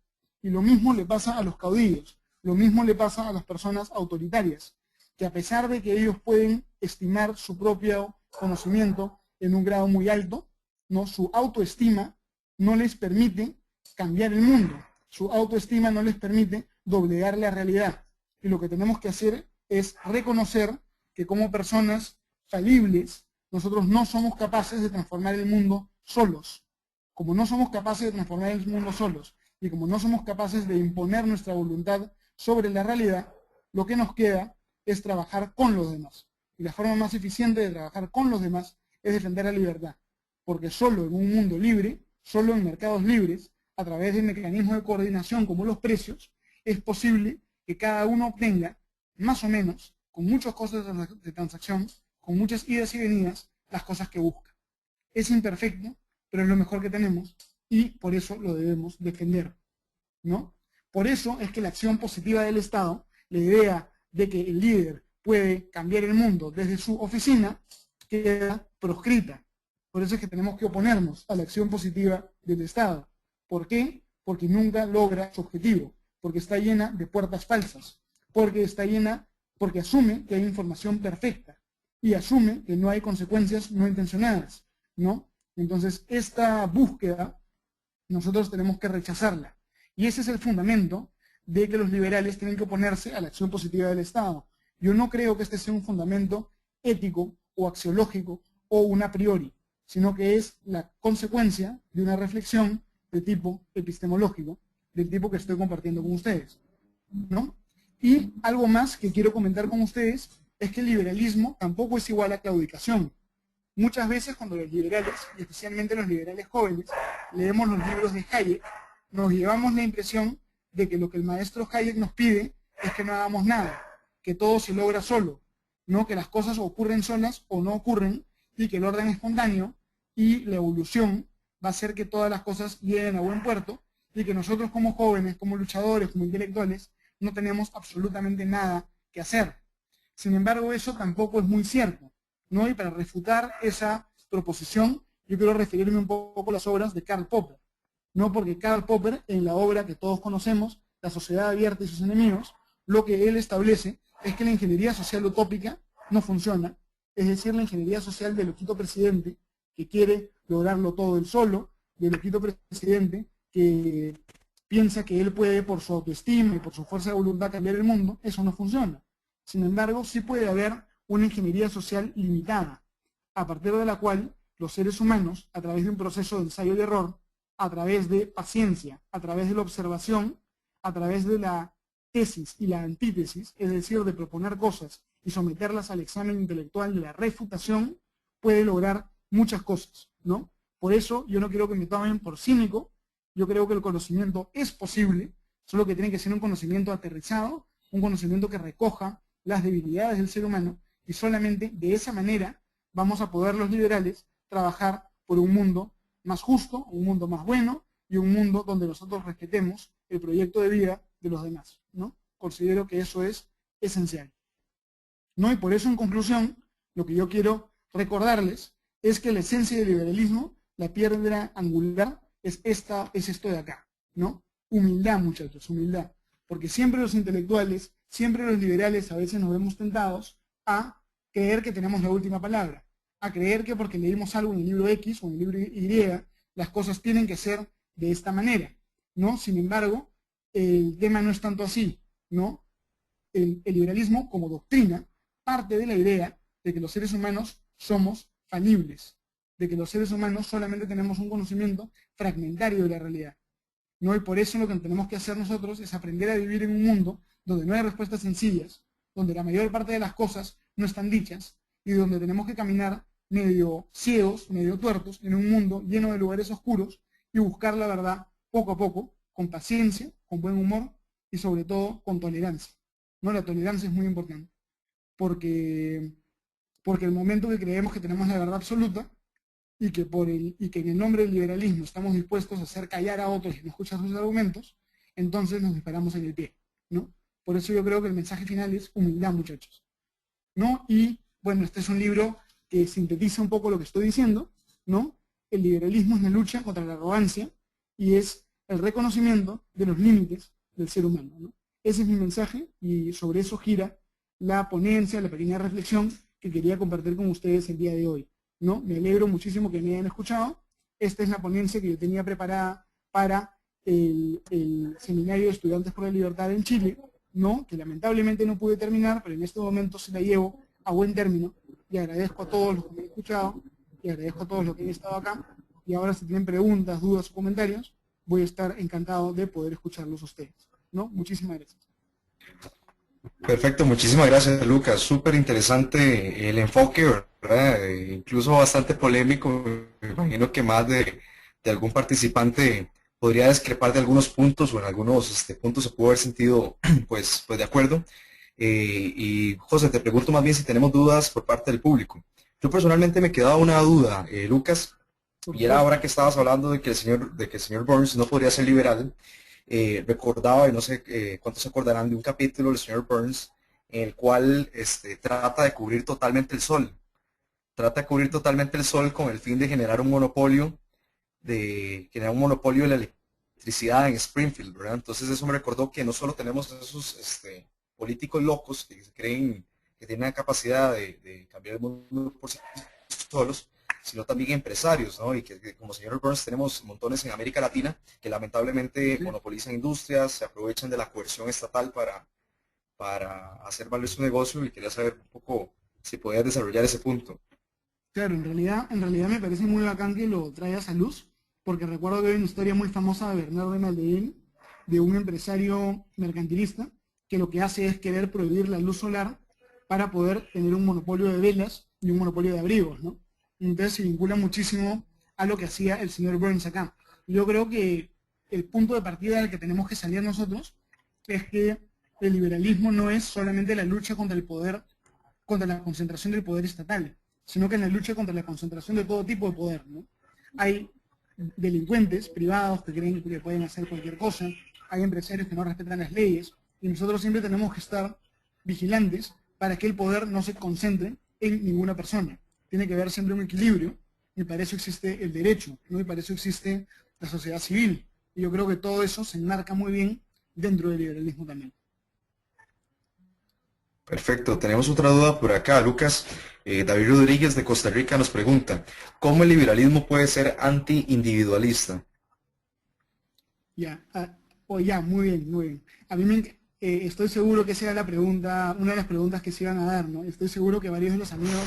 Y lo mismo le pasa a los caudillos, lo mismo le pasa a las personas autoritarias, que a pesar de que ellos pueden estimar su propio conocimiento en un grado muy alto, ¿no? Su autoestima no les permite cambiar el mundo, su autoestima no les permite doblegar la realidad. Y lo que tenemos que hacer es reconocer que como personas falibles, nosotros no somos capaces de transformar el mundo solos. Como no somos capaces de transformar el mundo solos, y como no somos capaces de imponer nuestra voluntad sobre la realidad, lo que nos queda es trabajar con los demás. Y la forma más eficiente de trabajar con los demás es defender la libertad. Porque solo en un mundo libre, solo en mercados libres, a través de mecanismos de coordinación como los precios, es posible que cada uno obtenga, más o menos, con muchos costos de transacción, con muchas idas y venidas, las cosas que busca. Es imperfecto, pero es lo mejor que tenemos y por eso lo debemos defender, ¿no? Por eso es que la acción positiva del Estado, la idea de que el líder puede cambiar el mundo desde su oficina, queda proscrita. Por eso es que tenemos que oponernos a la acción positiva del Estado. ¿Por qué? Porque nunca logra su objetivo, porque está llena de puertas falsas, porque asume que hay información perfecta y asume que no hay consecuencias no intencionadas, ¿no? Entonces, esta búsqueda nosotros tenemos que rechazarla. Y ese es el fundamento de que los liberales tienen que oponerse a la acción positiva del Estado. Yo no creo que este sea un fundamento ético o axiológico o un a priori, sino que es la consecuencia de una reflexión de tipo epistemológico, del tipo que estoy compartiendo con ustedes, ¿no? Y algo más que quiero comentar con ustedes es que el liberalismo tampoco es igual a claudicación. Muchas veces cuando los liberales, y especialmente los liberales jóvenes, leemos los libros de Hayek, nos llevamos la impresión de que lo que el maestro Hayek nos pide es que no hagamos nada, que todo se logra solo, no que las cosas ocurren solas o no ocurren, y que el orden espontáneo y la evolución va a hacer que todas las cosas lleguen a buen puerto, y que nosotros como jóvenes, como luchadores, como intelectuales, no tenemos absolutamente nada que hacer. Sin embargo, eso tampoco es muy cierto, ¿no? Y para refutar esa proposición, yo quiero referirme un poco a las obras de Karl Popper, ¿no? Porque Karl Popper, en la obra que todos conocemos, La sociedad abierta y sus enemigos, lo que él establece es que la ingeniería social utópica no funciona, es decir, la ingeniería social del loquito presidente que quiere lograrlo todo él solo, del loquito presidente que piensa que él puede, por su autoestima y por su fuerza de voluntad, cambiar el mundo. Eso no funciona. Sin embargo, sí puede haber una ingeniería social limitada, a partir de la cual los seres humanos, a través de un proceso de ensayo y error, a través de paciencia, a través de la observación, a través de la tesis y la antítesis, es decir, de proponer cosas y someterlas al examen intelectual de la refutación, puede lograr muchas cosas, ¿no? Por eso yo no quiero que me tomen por cínico. Yo creo que el conocimiento es posible, solo que tiene que ser un conocimiento aterrizado, un conocimiento que recoja las debilidades del ser humano, y solamente de esa manera vamos a poder los liberales trabajar por un mundo más justo, un mundo más bueno, y un mundo donde nosotros respetemos el proyecto de vida de los demás, ¿no? Considero que eso es esencial, ¿no? Y por eso, en conclusión, lo que yo quiero recordarles es que la esencia del liberalismo, la piedra angular, es esto de acá, ¿no? Humildad, muchachos, humildad. Porque siempre los intelectuales, siempre los liberales, a veces nos vemos tentados a creer que tenemos la última palabra, a creer que porque leímos algo en el libro X o en el libro Y, las cosas tienen que ser de esta manera, ¿no? Sin embargo, el tema no es tanto así, ¿no? El liberalismo, como doctrina, parte de la idea de que los seres humanos somos falibles, de que los seres humanos solamente tenemos un conocimiento fragmentario de la realidad, ¿no? Y por eso lo que tenemos que hacer nosotros es aprender a vivir en un mundo donde no hay respuestas sencillas, donde la mayor parte de las cosas no están dichas, y donde tenemos que caminar medio ciegos, medio tuertos, en un mundo lleno de lugares oscuros, y buscar la verdad poco a poco, con paciencia, con buen humor, y sobre todo con tolerancia, ¿no? La tolerancia es muy importante, porque el momento que creemos que tenemos la verdad absoluta, y que en el nombre del liberalismo estamos dispuestos a hacer callar a otros y no escuchar sus argumentos, entonces nos disparamos en el pie, ¿no? Por eso yo creo que el mensaje final es humildad, muchachos, ¿no? Y bueno, este es un libro que sintetiza un poco lo que estoy diciendo, ¿no? El liberalismo es una lucha contra la arrogancia y es el reconocimiento de los límites del ser humano, ¿no? Ese es mi mensaje, y sobre eso gira la ponencia, la pequeña reflexión que quería compartir con ustedes el día de hoy, ¿no? Me alegro muchísimo que me hayan escuchado. Esta es la ponencia que yo tenía preparada para el Seminario de Estudiantes por la Libertad en Chile, ¿no? Que lamentablemente no pude terminar, pero en este momento se la llevo a buen término, y agradezco a todos los que me han escuchado, y agradezco a todos los que han estado acá, y ahora si tienen preguntas, dudas o comentarios, voy a estar encantado de poder escucharlos a ustedes, ¿no? Muchísimas gracias. Perfecto, muchísimas gracias, Lucas. Súper interesante el enfoque, ¿verdad? Incluso bastante polémico. Me imagino que más de algún participante podría discrepar de algunos puntos o en algunos puntos se pudo haber sentido pues de acuerdo. Y José, te pregunto más bien si tenemos dudas por parte del público. Yo personalmente me quedaba una duda, Lucas, Por y era supuesto. ahora que estabas hablando de que el señor Burns no podría ser liberal. Recordaba, y no sé cuántos se acordarán de un capítulo del señor Burns en el cual trata de cubrir totalmente el sol. Trata de cubrir totalmente el sol con el fin de generar un monopolio de la electricidad en Springfield, ¿verdad? Entonces eso me recordó que no solo tenemos esos políticos locos que se creen que tienen la capacidad de cambiar el mundo por sí solos, sino también empresarios, ¿no? Y que como señor Burns tenemos montones en América Latina que lamentablemente Sí. monopolizan industrias, se aprovechan de la coerción estatal para hacer valer su negocio y quería saber un poco si podías desarrollar ese punto. Claro, en realidad me parece muy bacán que lo traigas a luz, porque recuerdo que hay una historia muy famosa de Bernardo de Maldeén, de un empresario mercantilista, que lo que hace es querer prohibir la luz solar para poder tener un monopolio de velas y un monopolio de abrigos, ¿no? Entonces se vincula muchísimo a lo que hacía el señor Burns acá. Yo creo que el punto de partida del que tenemos que salir nosotros es que el liberalismo no es solamente la lucha contra el poder, contra la concentración del poder estatal, sino que en la lucha contra la concentración de todo tipo de poder, ¿no? Hay delincuentes privados que creen que pueden hacer cualquier cosa, hay empresarios que no respetan las leyes, y nosotros siempre tenemos que estar vigilantes para que el poder no se concentre en ninguna persona. Tiene que haber siempre un equilibrio, y para eso existe el derecho, ¿no? Y para eso existe la sociedad civil. Y yo creo que todo eso se enmarca muy bien dentro del liberalismo también. Perfecto, tenemos otra duda por acá, Lucas. David Rodríguez de Costa Rica nos pregunta, ¿cómo el liberalismo puede ser anti-individualista? Ya, ya, muy bien, muy bien. A mí estoy seguro que esa era la pregunta, una de las preguntas que se iban a dar, ¿no? Estoy seguro que varios de los amigos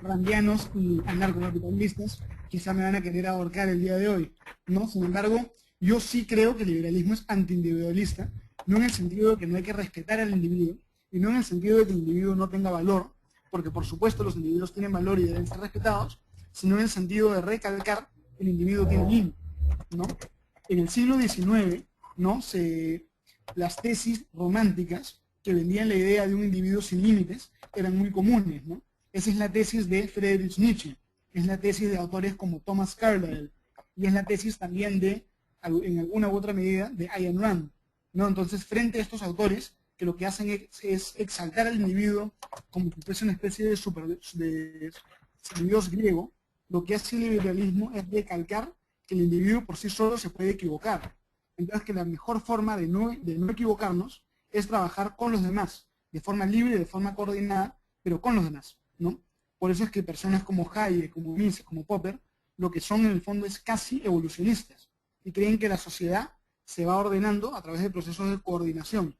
randianos y anarcocapitalistas quizá me van a querer ahorcar el día de hoy, ¿no? Sin embargo, yo sí creo que el liberalismo es antiindividualista, no en el sentido de que no hay que respetar al individuo, y no en el sentido de que el individuo no tenga valor, porque por supuesto los individuos tienen valor y deben ser respetados, sino en el sentido de recalcar que el individuo tiene límites, ¿no? En el siglo XIX, ¿no? Las tesis románticas que vendían la idea de un individuo sin límites eran muy comunes, ¿no? Esa es la tesis de Friedrich Nietzsche, es la tesis de autores como Thomas Carlyle, y es la tesis también de, en alguna u otra medida, de Ayn Rand, ¿no? Entonces, frente a estos autores, que lo que hacen es exaltar al individuo como si fuese una especie de dios griego, lo que hace el liberalismo es recalcar que el individuo por sí solo se puede equivocar. Entonces que la mejor forma de no equivocarnos es trabajar con los demás, de forma libre, de forma coordinada, pero con los demás, ¿no? Por eso es que personas como Hayek, como Mises, como Popper, lo que son en el fondo es casi evolucionistas y creen que la sociedad se va ordenando a través de procesos de coordinación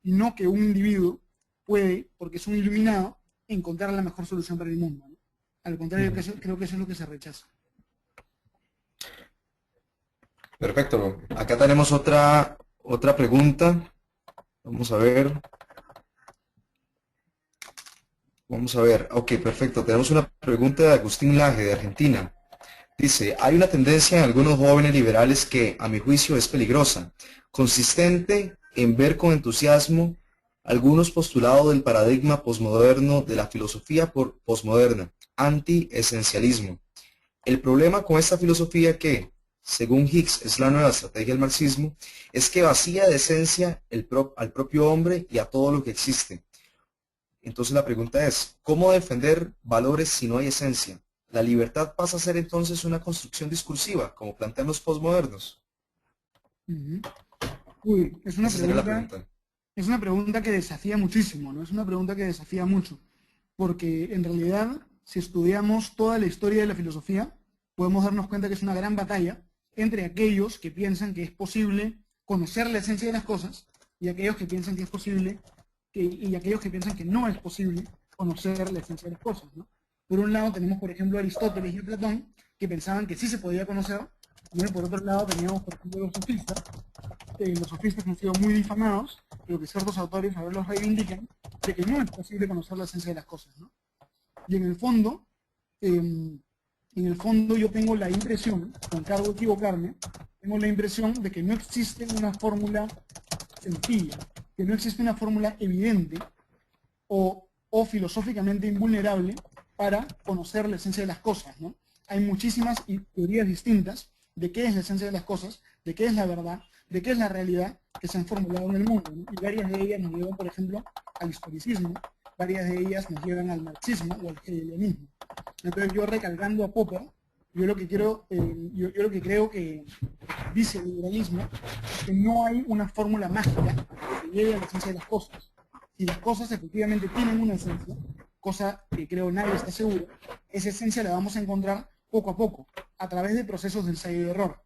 y no que un individuo puede, porque es un iluminado, encontrar la mejor solución para el mundo, ¿no? Al contrario, Ujú. creo que eso es lo que se rechaza. Perfecto. Acá tenemos otra pregunta. Vamos a ver. Vamos a ver. Ok, perfecto. Tenemos una pregunta de Agustín Laje, de Argentina. Dice, hay una tendencia en algunos jóvenes liberales que, a mi juicio, es peligrosa, consistente en ver con entusiasmo algunos postulados del paradigma posmoderno de la filosofía posmoderna, anti-esencialismo. El problema con esta filosofía que, según Hicks, es la nueva estrategia del marxismo, es que vacía de esencia al propio hombre y a todo lo que existe. Entonces la pregunta es, ¿cómo defender valores si no hay esencia? ¿La libertad pasa a ser entonces una construcción discursiva, como plantean los posmodernos? Uh-huh. Uy, Esa sería la pregunta. es una pregunta que desafía muchísimo, ¿no? Es una pregunta que desafía mucho, porque en realidad, si estudiamos toda la historia de la filosofía, podemos darnos cuenta que es una gran batalla entre aquellos que piensan que es posible conocer la esencia de las cosas y aquellos que piensan que es posible, y aquellos que piensan que no es posible conocer la esencia de las cosas, ¿no? Por un lado tenemos, por ejemplo, a Aristóteles y a Platón, que pensaban que sí se podía conocer, y por otro lado teníamos, por ejemplo, los sofistas, los sofistas han sido muy difamados, pero que ciertos autores ahora los reivindican, de que no es posible conocer la esencia de las cosas, ¿no? Y en el fondo yo tengo la impresión, con cargo de equivocarme, tengo la impresión de que no existe una fórmula sencilla, que no existe una fórmula evidente o filosóficamente invulnerable para conocer la esencia de las cosas, ¿no? Hay muchísimas teorías distintas de qué es la esencia de las cosas, de qué es la verdad, de qué es la realidad que se han formulado en el mundo, ¿no? Y varias de ellas nos llevan, por ejemplo, al historicismo, varias de ellas nos llevan al marxismo o al hegelianismo. Entonces yo, recalcando a Popper, yo lo que creo que dice el liberalismo es que no hay una fórmula mágica que llegue a la esencia de las cosas. Si las cosas efectivamente tienen una esencia, cosa que creo nadie está seguro, esa esencia la vamos a encontrar poco a poco, a través de procesos de ensayo y error.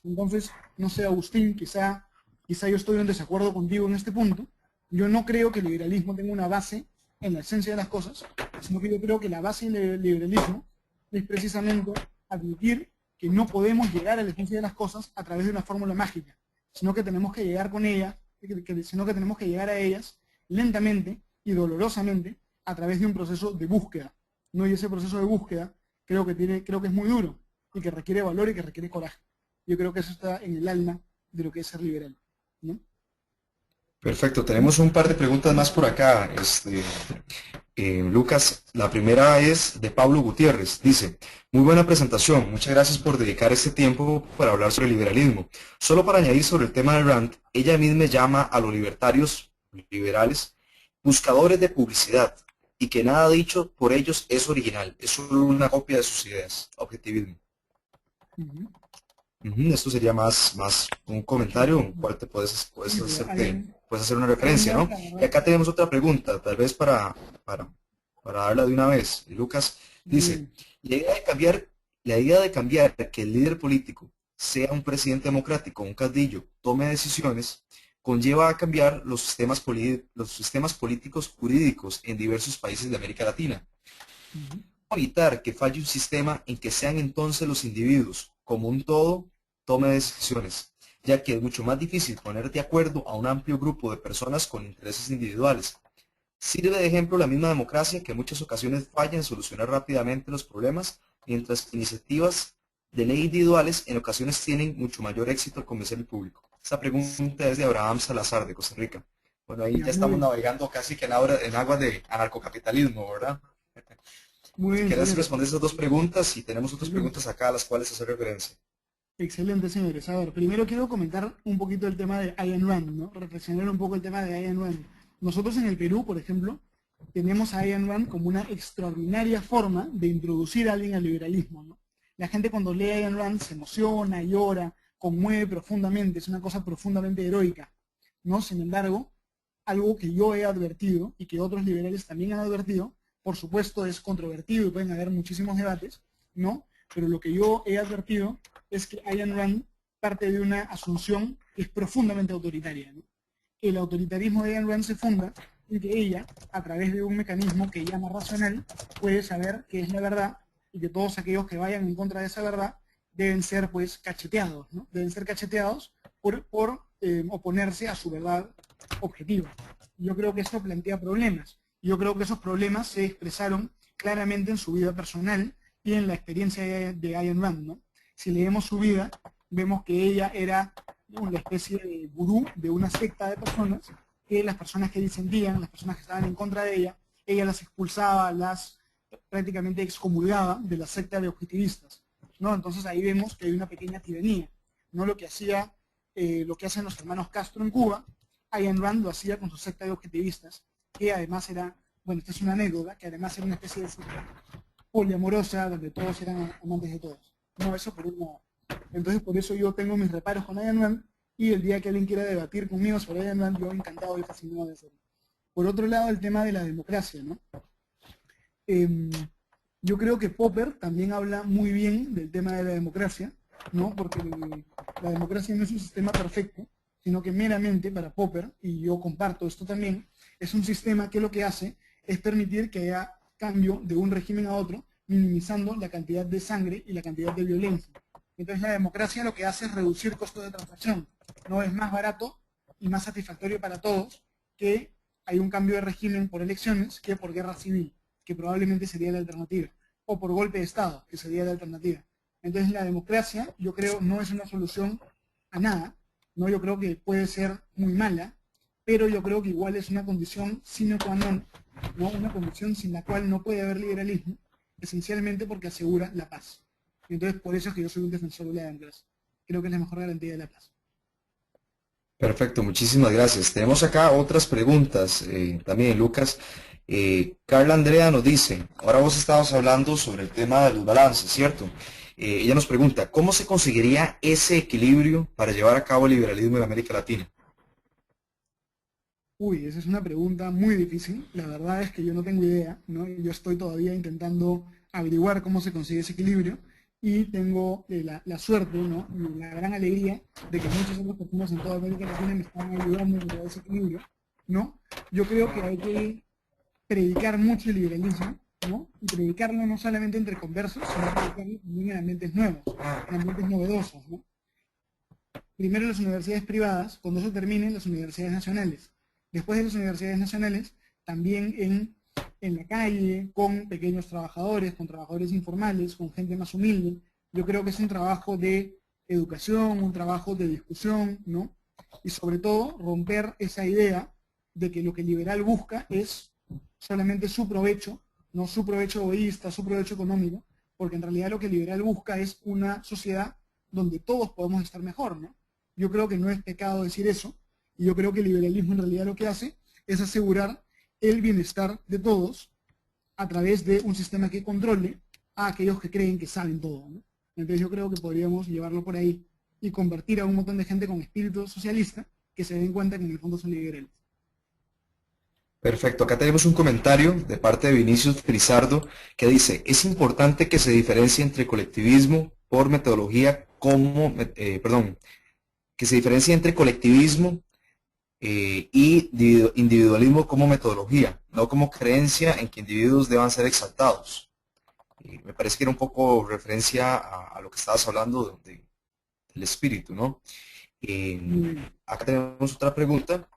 Entonces, no sé, Agustín, quizá yo estoy en desacuerdo contigo en este punto. Yo no creo que el liberalismo tenga una base en la esencia de las cosas, sino que yo creo que la base del liberalismo es precisamente admitir que no podemos llegar a la esencia de las cosas a través de una fórmula mágica, sino que tenemos que llegar con ella, sino que tenemos que llegar a ellas lentamente y dolorosamente a través de un proceso de búsqueda, ¿no? Y ese proceso de búsqueda creo que es muy duro y que requiere valor y que requiere coraje. Yo creo que eso está en el alma de lo que es ser liberal, ¿no? Perfecto, tenemos un par de preguntas más por acá. Lucas, la primera es de Pablo Gutiérrez. Dice, muy buena presentación, muchas gracias por dedicar este tiempo para hablar sobre el liberalismo. Solo para añadir sobre el tema de Rand, ella misma llama a los liberales, buscadores de publicidad, y que nada dicho por ellos es original, es solo una copia de sus ideas, objetivismo. Ujú. Esto sería más un comentario en el cual puedes hacer una referencia, ¿no? Y acá tenemos otra pregunta, tal vez para darla de una vez. Y Lucas dice, la idea de cambiar que el líder político sea un presidente democrático, un caudillo, tome decisiones, conlleva a cambiar los sistemas políticos jurídicos en diversos países de América Latina. Evitar que falle un sistema en que sean entonces los individuos, como un todo, tome decisiones, ya que es mucho más difícil poner de acuerdo a un amplio grupo de personas con intereses individuales. Sirve de ejemplo la misma democracia que en muchas ocasiones falla en solucionar rápidamente los problemas, mientras que iniciativas de ley individuales en ocasiones tienen mucho mayor éxito al convencer al público. Esta pregunta es de Abraham Salazar, de Costa Rica. Bueno, ahí ya estamos navegando casi que en aguas de anarcocapitalismo, ¿verdad? Muy Si bien, quieres señores. responder esas dos preguntas, y tenemos otras preguntas acá a las cuales hacer referencia. Excelente, señores. A ver, primero quiero comentar un poquito el tema de Ayn Rand, ¿no? Reflexionar un poco el tema de Ayn Rand. Nosotros en el Perú, por ejemplo, tenemos a Ayn Rand como una extraordinaria forma de introducir a alguien al liberalismo, ¿no? La gente cuando lee a Ayn Rand se emociona, llora, conmueve profundamente, es una cosa profundamente heroica, ¿no? Sin embargo, algo que yo he advertido y que otros liberales también han advertido, por supuesto es controvertido y pueden haber muchísimos debates, ¿no? Pero lo que yo he advertido es que Ayn Rand parte de una asunción que es profundamente autoritaria, ¿no? El autoritarismo de Ayn Rand se funda en que ella, a través de un mecanismo que llama racional, puede saber qué es la verdad y que todos aquellos que vayan en contra de esa verdad deben ser, pues, cacheteados, ¿no? Deben ser cacheteados por oponerse a su verdad objetiva. Yo creo que esto plantea problemas. Yo creo que esos problemas se expresaron claramente en su vida personal y en la experiencia de Ayn Rand, ¿no? Si leemos su vida, vemos que ella era una especie de gurú de una secta de personas, que las personas que disentían, las personas que estaban en contra de ella las expulsaba, las prácticamente excomulgaba de la secta de objetivistas, ¿no? Entonces ahí vemos que hay una pequeña tiranía, ¿no? Lo que hacen los hermanos Castro en Cuba, Ayn Rand lo hacía con su secta de objetivistas, que además era, bueno, esta es una anécdota, que además era una especie de secta poliamorosa, donde todos eran amantes de todos. No, eso por un lado. Entonces, por eso yo tengo mis reparos con Ayn Rand, y el día que alguien quiera debatir conmigo sobre Ayn Rand, yo encantado y fascinado de hacerlo. Por otro lado, el tema de la democracia, ¿no? Yo creo que Popper también habla muy bien del tema de la democracia, ¿no? Porque la democracia no es un sistema perfecto, sino que meramente para Popper, y yo comparto esto también, es un sistema que lo que hace es permitir que haya cambio de un régimen a otro, minimizando la cantidad de sangre y la cantidad de violencia. Entonces la democracia lo que hace es reducir costos de transacción. No es más barato y más satisfactorio para todos que hay un cambio de régimen por elecciones que por guerra civil, que probablemente sería la alternativa, o por golpe de Estado, que sería la alternativa. Entonces la democracia, yo creo, no es una solución a nada, ¿no? Yo creo que puede ser muy mala, pero yo creo que igual es una condición sine qua non, ¿no? Una condición sin la cual no puede haber liberalismo, esencialmente porque asegura la paz. Entonces, por eso es que yo soy un defensor de la democracia. Creo que es la mejor garantía de la paz. Perfecto, muchísimas gracias. Tenemos acá otras preguntas también, Lucas. Carla Andrea nos dice, ahora vos estabas hablando sobre el tema de los balances, ¿cierto? Ella nos pregunta, ¿cómo se conseguiría ese equilibrio para llevar a cabo el liberalismo en América Latina? Uy, esa es una pregunta muy difícil. La verdad es que yo no tengo idea, ¿no? Yo estoy todavía intentando averiguar cómo se consigue ese equilibrio y tengo la suerte, ¿no? Y la gran alegría de que muchas otras personas en toda América Latina me están ayudando a encontrar ese equilibrio, ¿no? Yo creo que hay que predicar mucho el liberalismo, ¿no? Y predicarlo no solamente entre conversos, sino predicarlo también en ambientes nuevos, en ambientes novedosos, ¿no? Primero las universidades privadas, cuando eso termine, las universidades nacionales. Después de las universidades nacionales, también en la calle, con pequeños trabajadores, con trabajadores informales, con gente más humilde. Yo creo que es un trabajo de educación, un trabajo de discusión, ¿no? Y sobre todo, romper esa idea de que lo que el liberal busca es solamente su provecho, no su provecho egoísta, su provecho económico, porque en realidad lo que el liberal busca es una sociedad donde todos podemos estar mejor, ¿no? Yo creo que no es pecado decir eso, y yo creo que el liberalismo en realidad lo que hace es asegurar el bienestar de todos a través de un sistema que controle a aquellos que creen que saben todo, ¿no? Entonces yo creo que podríamos llevarlo por ahí y convertir a un montón de gente con espíritu socialista que se den cuenta que en el fondo son liberales. Perfecto, acá tenemos un comentario de parte de Vinicius Frizardo que dice, es importante que se diferencie entre colectivismo por metodología como, perdón, que se diferencie entre colectivismo y individualismo como metodología, no como creencia en que individuos deban ser exaltados. Me parece que era un poco referencia a lo que estabas hablando del espíritu, ¿no? Mm. Acá tenemos otra pregunta,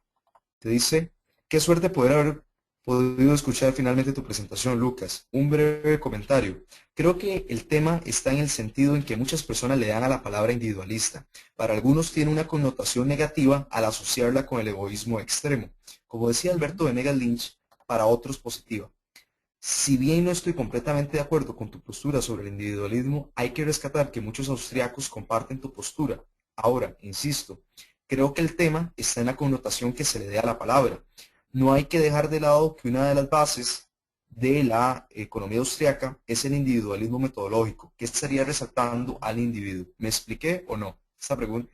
te dice, qué suerte poder haber podido escuchar finalmente tu presentación, Lucas. Un breve comentario. Creo que el tema está en el sentido en que muchas personas le dan a la palabra individualista. Para algunos tiene una connotación negativa al asociarla con el egoísmo extremo. Como decía Alberto Venegas Lynch, para otros positiva. Si bien no estoy completamente de acuerdo con tu postura sobre el individualismo, hay que rescatar que muchos austriacos comparten tu postura. Ahora, insisto, creo que el tema está en la connotación que se le dé a la palabra. No hay que dejar de lado que una de las bases de la economía austriaca es el individualismo metodológico, que estaría resaltando al individuo. ¿Me expliqué o no?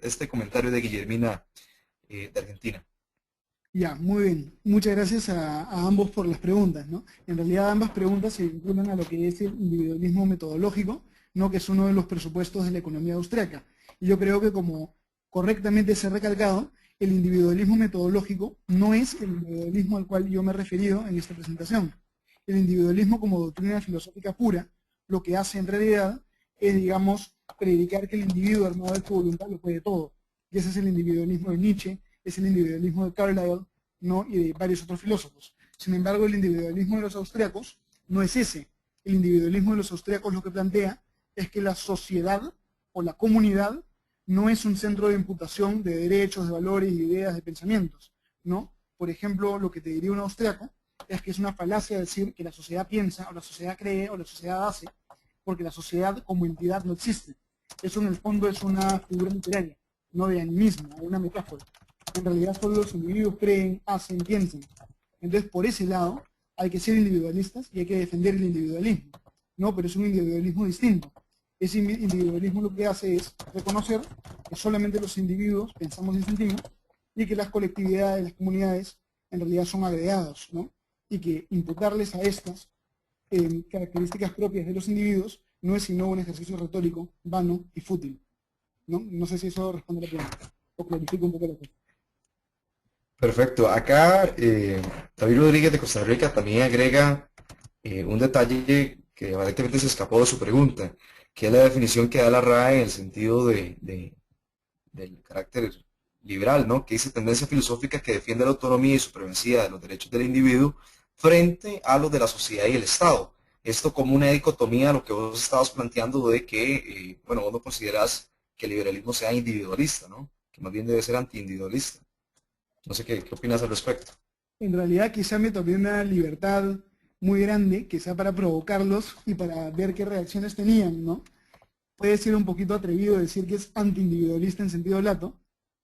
Este comentario de Guillermina de Argentina. Ya, muy bien. Muchas gracias a ambos por las preguntas, ¿no? En realidad ambas preguntas se vinculan a lo que es el individualismo metodológico, ¿no? Que es uno de los presupuestos de la economía austríaca. Y yo creo que como correctamente se ha recalcado, el individualismo metodológico no es el individualismo al cual yo me he referido en esta presentación. El individualismo como doctrina filosófica pura, lo que hace en realidad es, digamos, predicar que el individuo armado de su voluntad lo puede todo. Y ese es el individualismo de Nietzsche, es el individualismo de Carlyle, ¿no? Y de varios otros filósofos. Sin embargo, el individualismo de los austriacos no es ese. El individualismo de los austriacos lo que plantea es que la sociedad o la comunidad no es un centro de imputación de derechos, de valores, de ideas, de pensamientos, ¿no? Por ejemplo, lo que te diría un austriaco es que es una falacia decir que la sociedad piensa, o la sociedad cree, o la sociedad hace, porque la sociedad como entidad no existe. Eso en el fondo es una figura literaria, no de animismo, una metáfora. En realidad solo los individuos creen, hacen, piensan. Entonces, por ese lado, hay que ser individualistas y hay que defender el individualismo. No, pero es un individualismo distinto. Ese individualismo lo que hace es reconocer que solamente los individuos pensamos y sentimos y que las colectividades, las comunidades, en realidad son agregados, ¿no? Y que imputarles a estas características propias de los individuos no es sino un ejercicio retórico, vano y fútil, ¿no? No sé si eso responde a la pregunta o clarifica un poco la cosa. Perfecto. Acá David Rodríguez de Costa Rica también agrega un detalle que aparentemente se escapó de su pregunta. que es la definición que da la RAE en el sentido del carácter liberal, ¿no? Que dice tendencia filosófica que defiende la autonomía y supremacía de los derechos del individuo frente a los de la sociedad y el Estado. Esto como una dicotomía a lo que vos estabas planteando de que, bueno, vos no considerás que el liberalismo sea individualista, ¿no? Que más bien debe ser antiindividualista. No sé qué opinas al respecto. En realidad quizá me tomé una libertad muy grande, quizá para provocarlos y para ver qué reacciones tenían, ¿no? Puede ser un poquito atrevido decir que es antiindividualista en sentido lato.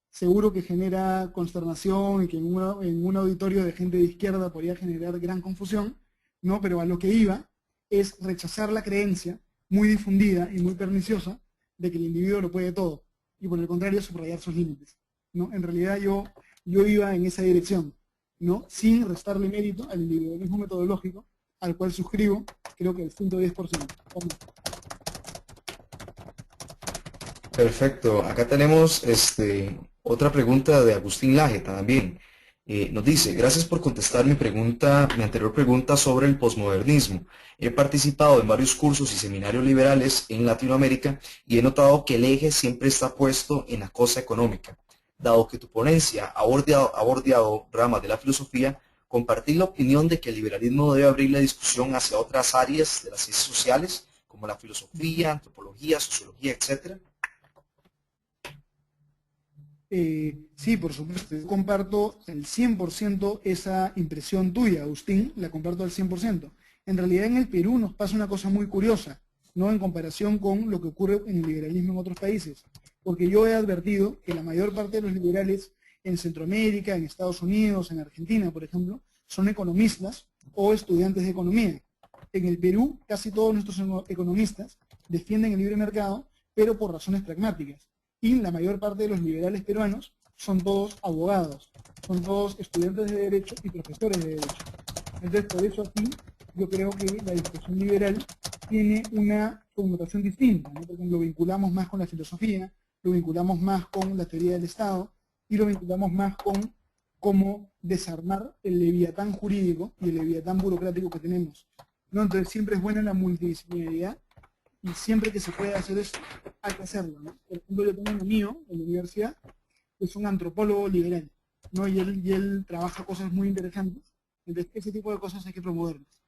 Seguro que genera consternación y que en un auditorio de gente de izquierda podría generar gran confusión, ¿no? Pero a lo que iba es rechazar la creencia muy difundida y muy perniciosa de que el individuo lo puede todo y por el contrario subrayar sus límites, ¿no? En realidad yo iba en esa dirección, ¿no? Sin restarle mérito al individualismo metodológico al cual suscribo, creo que el 110%. Perfecto. Acá tenemos otra pregunta de Agustín Laje también. Nos dice, gracias por contestar mi anterior pregunta sobre el posmodernismo. He participado en varios cursos y seminarios liberales en Latinoamérica y he notado que el eje siempre está puesto en la cosa económica. Dado que tu ponencia ha bordeado ramas de la filosofía, compartir la opinión de que el liberalismo debe abrir la discusión hacia otras áreas de las ciencias sociales, como la filosofía, antropología, sociología, etcétera. Sí, por supuesto, yo comparto al 100% esa impresión tuya, Agustín, la comparto al 100%. En realidad en el Perú nos pasa una cosa muy curiosa, ¿no? En comparación con lo que ocurre en el liberalismo en otros países, porque yo he advertido que la mayor parte de los liberales en Centroamérica, en Estados Unidos, en Argentina, por ejemplo, son economistas o estudiantes de economía. En el Perú, casi todos nuestros economistas defienden el libre mercado, pero por razones pragmáticas. Y la mayor parte de los liberales peruanos son todos abogados, son todos estudiantes de Derecho y profesores de Derecho. Entonces, por eso aquí yo creo que la discusión liberal tiene una connotación distinta, ¿no? Porque lo vinculamos más con la filosofía, lo vinculamos más con la teoría del Estado y lo vinculamos más con cómo desarmar el leviatán jurídico y el leviatán burocrático que tenemos, ¿no? Entonces, siempre es buena la multidisciplinaridad y siempre que se puede hacer eso, hay que hacerlo, ¿no? Por ejemplo, yo tengo un amigo en la universidad que es un antropólogo liberal, ¿no? Y él trabaja cosas muy interesantes. Entonces, ese tipo de cosas hay que promoverlas.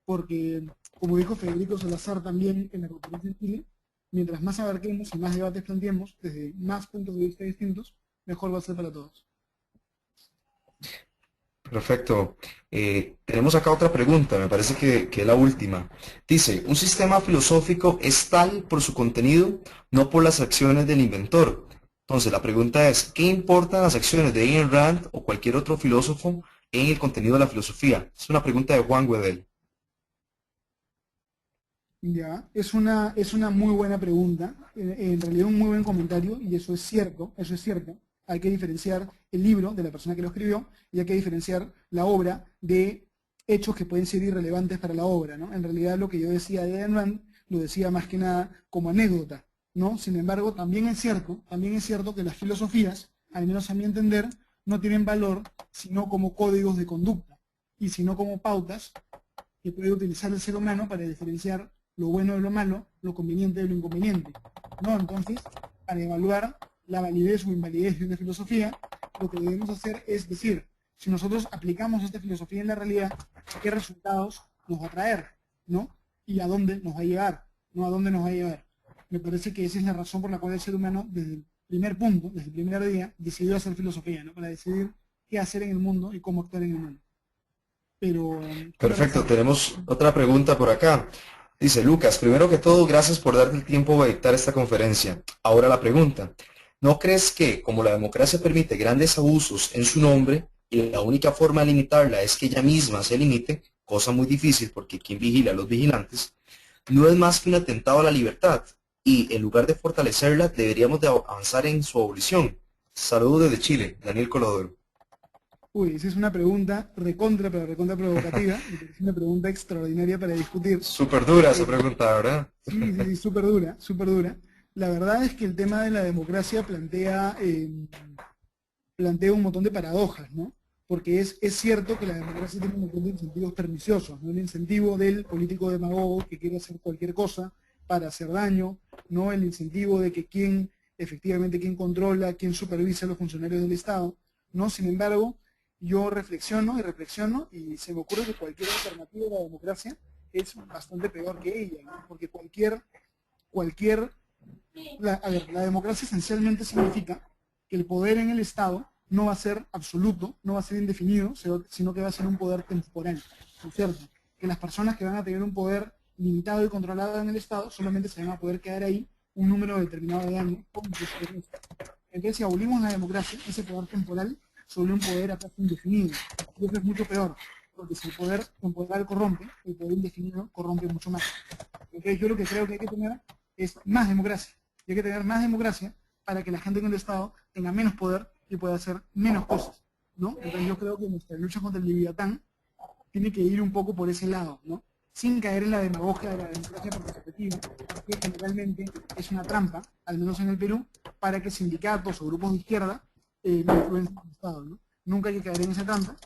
Porque, como dijo Federico Salazar también en la conferencia en Chile, mientras más abarquemos y más debates planteemos desde más puntos de vista distintos, mejor va a ser para todos. Perfecto. Tenemos acá otra pregunta, me parece que es la última. Dice, un sistema filosófico es tal por su contenido, no por las acciones del inventor. Entonces, la pregunta es, ¿qué importan las acciones de Ayn Rand o cualquier otro filósofo en el contenido de la filosofía? Es una pregunta de Juan Wedel. Ya, es una muy buena pregunta, en realidad un muy buen comentario, y eso es cierto, eso es cierto. Hay que diferenciar el libro de la persona que lo escribió y hay que diferenciar la obra de hechos que pueden ser irrelevantes para la obra, ¿no? En realidad lo que yo decía de Ayn Rand lo decía más que nada como anécdota, ¿no? Sin embargo, también es cierto que las filosofías, al menos a mi entender, no tienen valor sino como códigos de conducta y sino como pautas que puede utilizar el ser humano para diferenciar lo bueno de lo malo, lo conveniente de lo inconveniente, ¿no? Entonces, para evaluar la validez o invalidez de una filosofía, lo que debemos hacer es decir, si nosotros aplicamos esta filosofía en la realidad, ¿qué resultados nos va a traer? ¿No? ¿Y a dónde nos va a llevar? ¿No? ¿A dónde nos va a llevar? Me parece que esa es la razón por la cual el ser humano, desde el primer punto, desde el primer día, decidió hacer filosofía, ¿no? Para decidir qué hacer en el mundo y cómo actuar en el mundo. Pero, ¿qué Perfecto, pasa? tenemos otra pregunta por acá. Dice Lucas, primero que todo, gracias por darte el tiempo de dictar esta conferencia. Ahora la pregunta, ¿no crees que, como la democracia permite grandes abusos en su nombre, y la única forma de limitarla es que ella misma se limite, cosa muy difícil porque ¿quién vigila a los vigilantes? No es más que un atentado a la libertad, y en lugar de fortalecerla, deberíamos de avanzar en su abolición. Saludos desde Chile, Daniel Colodoro. Uy, esa es una pregunta recontra, pero recontra provocativa. Me parece una pregunta extraordinaria para discutir. Súper dura esa Eh, pregunta, ¿verdad? sí, sí, sí, súper dura, súper dura. La verdad es que el tema de la democracia plantea un montón de paradojas, ¿no? Porque es cierto que la democracia tiene un montón de incentivos perniciosos, ¿no? El incentivo del político demagogo que quiere hacer cualquier cosa para hacer daño, ¿no? El incentivo de que efectivamente quién controla, quién supervisa a los funcionarios del Estado, ¿no? Sin embargo, yo reflexiono y se me ocurre que cualquier alternativa a la democracia es bastante peor que ella, ¿no? Porque la democracia esencialmente significa que el poder en el Estado no va a ser absoluto, no va a ser indefinido, sino que va a ser un poder temporal, ¿no es cierto? Que las personas que van a tener un poder limitado y controlado en el Estado solamente se van a poder quedar ahí un número determinado de años. Entonces, si abolimos la democracia, ese poder temporal sobre un poder acaso indefinido. Y eso es mucho peor, porque si el poder temporal corrompe, el poder indefinido corrompe mucho más. Entonces, yo lo que creo que hay que tener es más democracia. Y hay que tener más democracia para que la gente en el Estado tenga menos poder y pueda hacer menos cosas, ¿no? Entonces, yo creo que nuestra lucha contra el Leviatán tiene que ir un poco por ese lado, ¿no? Sin caer en la demagogia de la democracia participativa, que generalmente es una trampa, al menos en el Perú, para que sindicatos o grupos de izquierda no influencien el Estado, ¿no? Nunca hay que caer en esa trampa,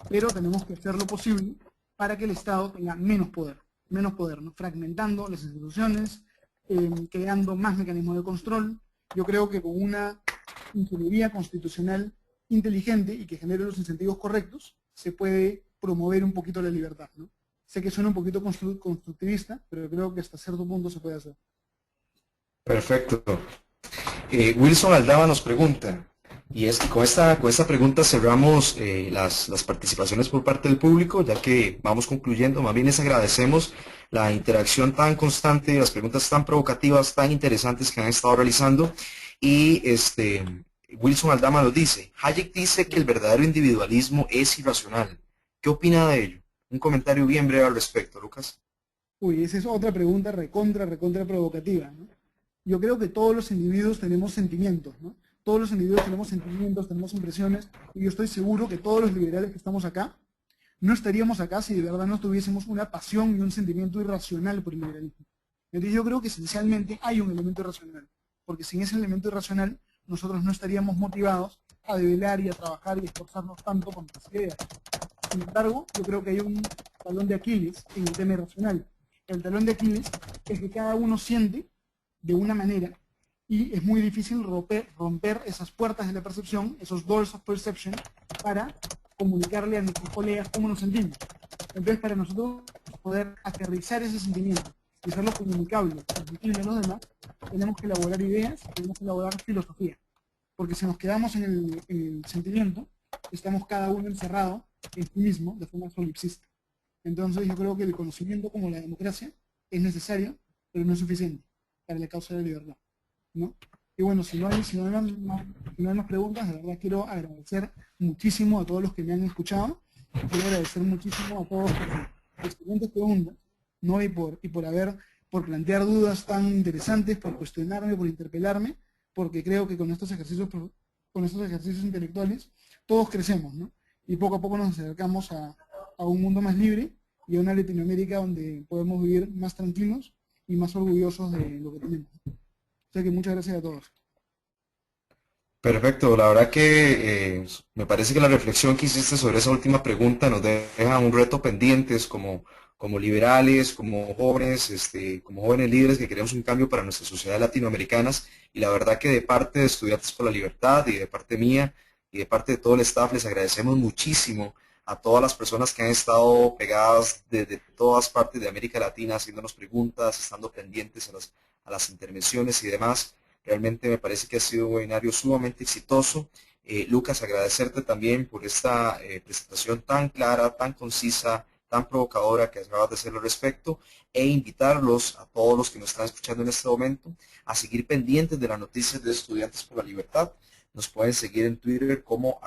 pero tenemos que hacer lo posible para que el Estado tenga menos poder, ¿no? Fragmentando las instituciones, creando más mecanismos de control. Yo creo que con una ingeniería constitucional inteligente y que genere los incentivos correctos, se puede promover un poquito la libertad, ¿no? Sé que suena un poquito constructivista, pero creo que hasta cierto punto se puede hacer. Perfecto. Wilson Aldama nos pregunta, y con esta pregunta cerramos las participaciones por parte del público, ya que vamos concluyendo. Más bien les agradecemos la interacción tan constante, las preguntas tan provocativas, tan interesantes que han estado realizando. Y Wilson Aldama nos dice, Hayek dice que el verdadero individualismo es irracional. ¿Qué opina de ello? Un comentario bien breve al respecto, Lucas. Uy, esa es otra pregunta recontra provocativa, ¿no? Yo creo que todos los individuos tenemos sentimientos, ¿no? Todos los individuos tenemos sentimientos, tenemos impresiones, y yo estoy seguro que todos los liberales que estamos acá, no estaríamos acá si de verdad no tuviésemos una pasión y un sentimiento irracional por el liberalismo. Entonces yo creo que esencialmente hay un elemento irracional, porque sin ese elemento irracional nosotros no estaríamos motivados a develar y a trabajar y esforzarnos tanto con nuestras ideas. Sin embargo, yo creo que hay un talón de Aquiles en el tema irracional. El talón de Aquiles es que cada uno siente de una manera y es muy difícil romper esas puertas de la percepción, esos doors of perception, para comunicarle a nuestros colegas cómo nos sentimos. Entonces, para nosotros poder aterrizar ese sentimiento y hacerlo comunicable, transmitible a los demás, tenemos que elaborar ideas, tenemos que elaborar filosofía. Porque si nos quedamos en el sentimiento, estamos cada uno encerrado en sí mismo de forma solipsista. Entonces yo creo que el conocimiento como la democracia es necesario, pero no es suficiente para la causa de la libertad, ¿no? Y bueno, si no hay más preguntas, de verdad quiero agradecer muchísimo a todos los que me han escuchado, quiero agradecer muchísimo a todos por sus excelentes preguntas, ¿no? Por plantear dudas tan interesantes, por cuestionarme, por interpelarme, porque creo que con estos ejercicios intelectuales todos crecemos, ¿no? Y poco a poco nos acercamos a un mundo más libre y a una Latinoamérica donde podemos vivir más tranquilos y más orgullosos de lo que tenemos. O sea que muchas gracias a todos. Perfecto, la verdad que me parece que la reflexión que hiciste sobre esa última pregunta nos deja un reto pendientes como liberales, como jóvenes líderes que queremos un cambio para nuestras sociedades latinoamericanas, y la verdad que de parte de Estudiantes por la Libertad y de parte mía y de parte de todo el staff les agradecemos muchísimo a todas las personas que han estado pegadas desde todas partes de América Latina haciéndonos preguntas, estando pendientes a las intervenciones y demás. Realmente me parece que ha sido un webinario sumamente exitoso. Lucas, agradecerte también por esta presentación tan clara, tan concisa, tan provocadora que acabas de hacer al respecto, e invitarlos a todos los que nos están escuchando en este momento a seguir pendientes de las noticias de Estudiantes por la Libertad. Nos pueden seguir en Twitter como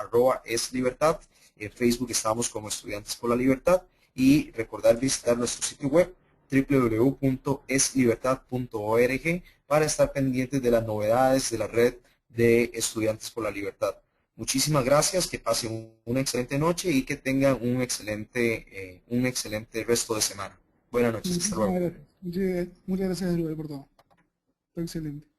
@eslibertad, en Facebook estamos como Estudiantes por la Libertad, y recordar visitar nuestro sitio web www.eslibertad.org para estar pendientes de las novedades de la red de Estudiantes por la Libertad. Muchísimas gracias, que pasen una excelente noche y que tengan un excelente resto de semana. Buenas noches, hasta Muchísimas luego. gracias. Muchas gracias, Rubén, por todo. Fue excelente.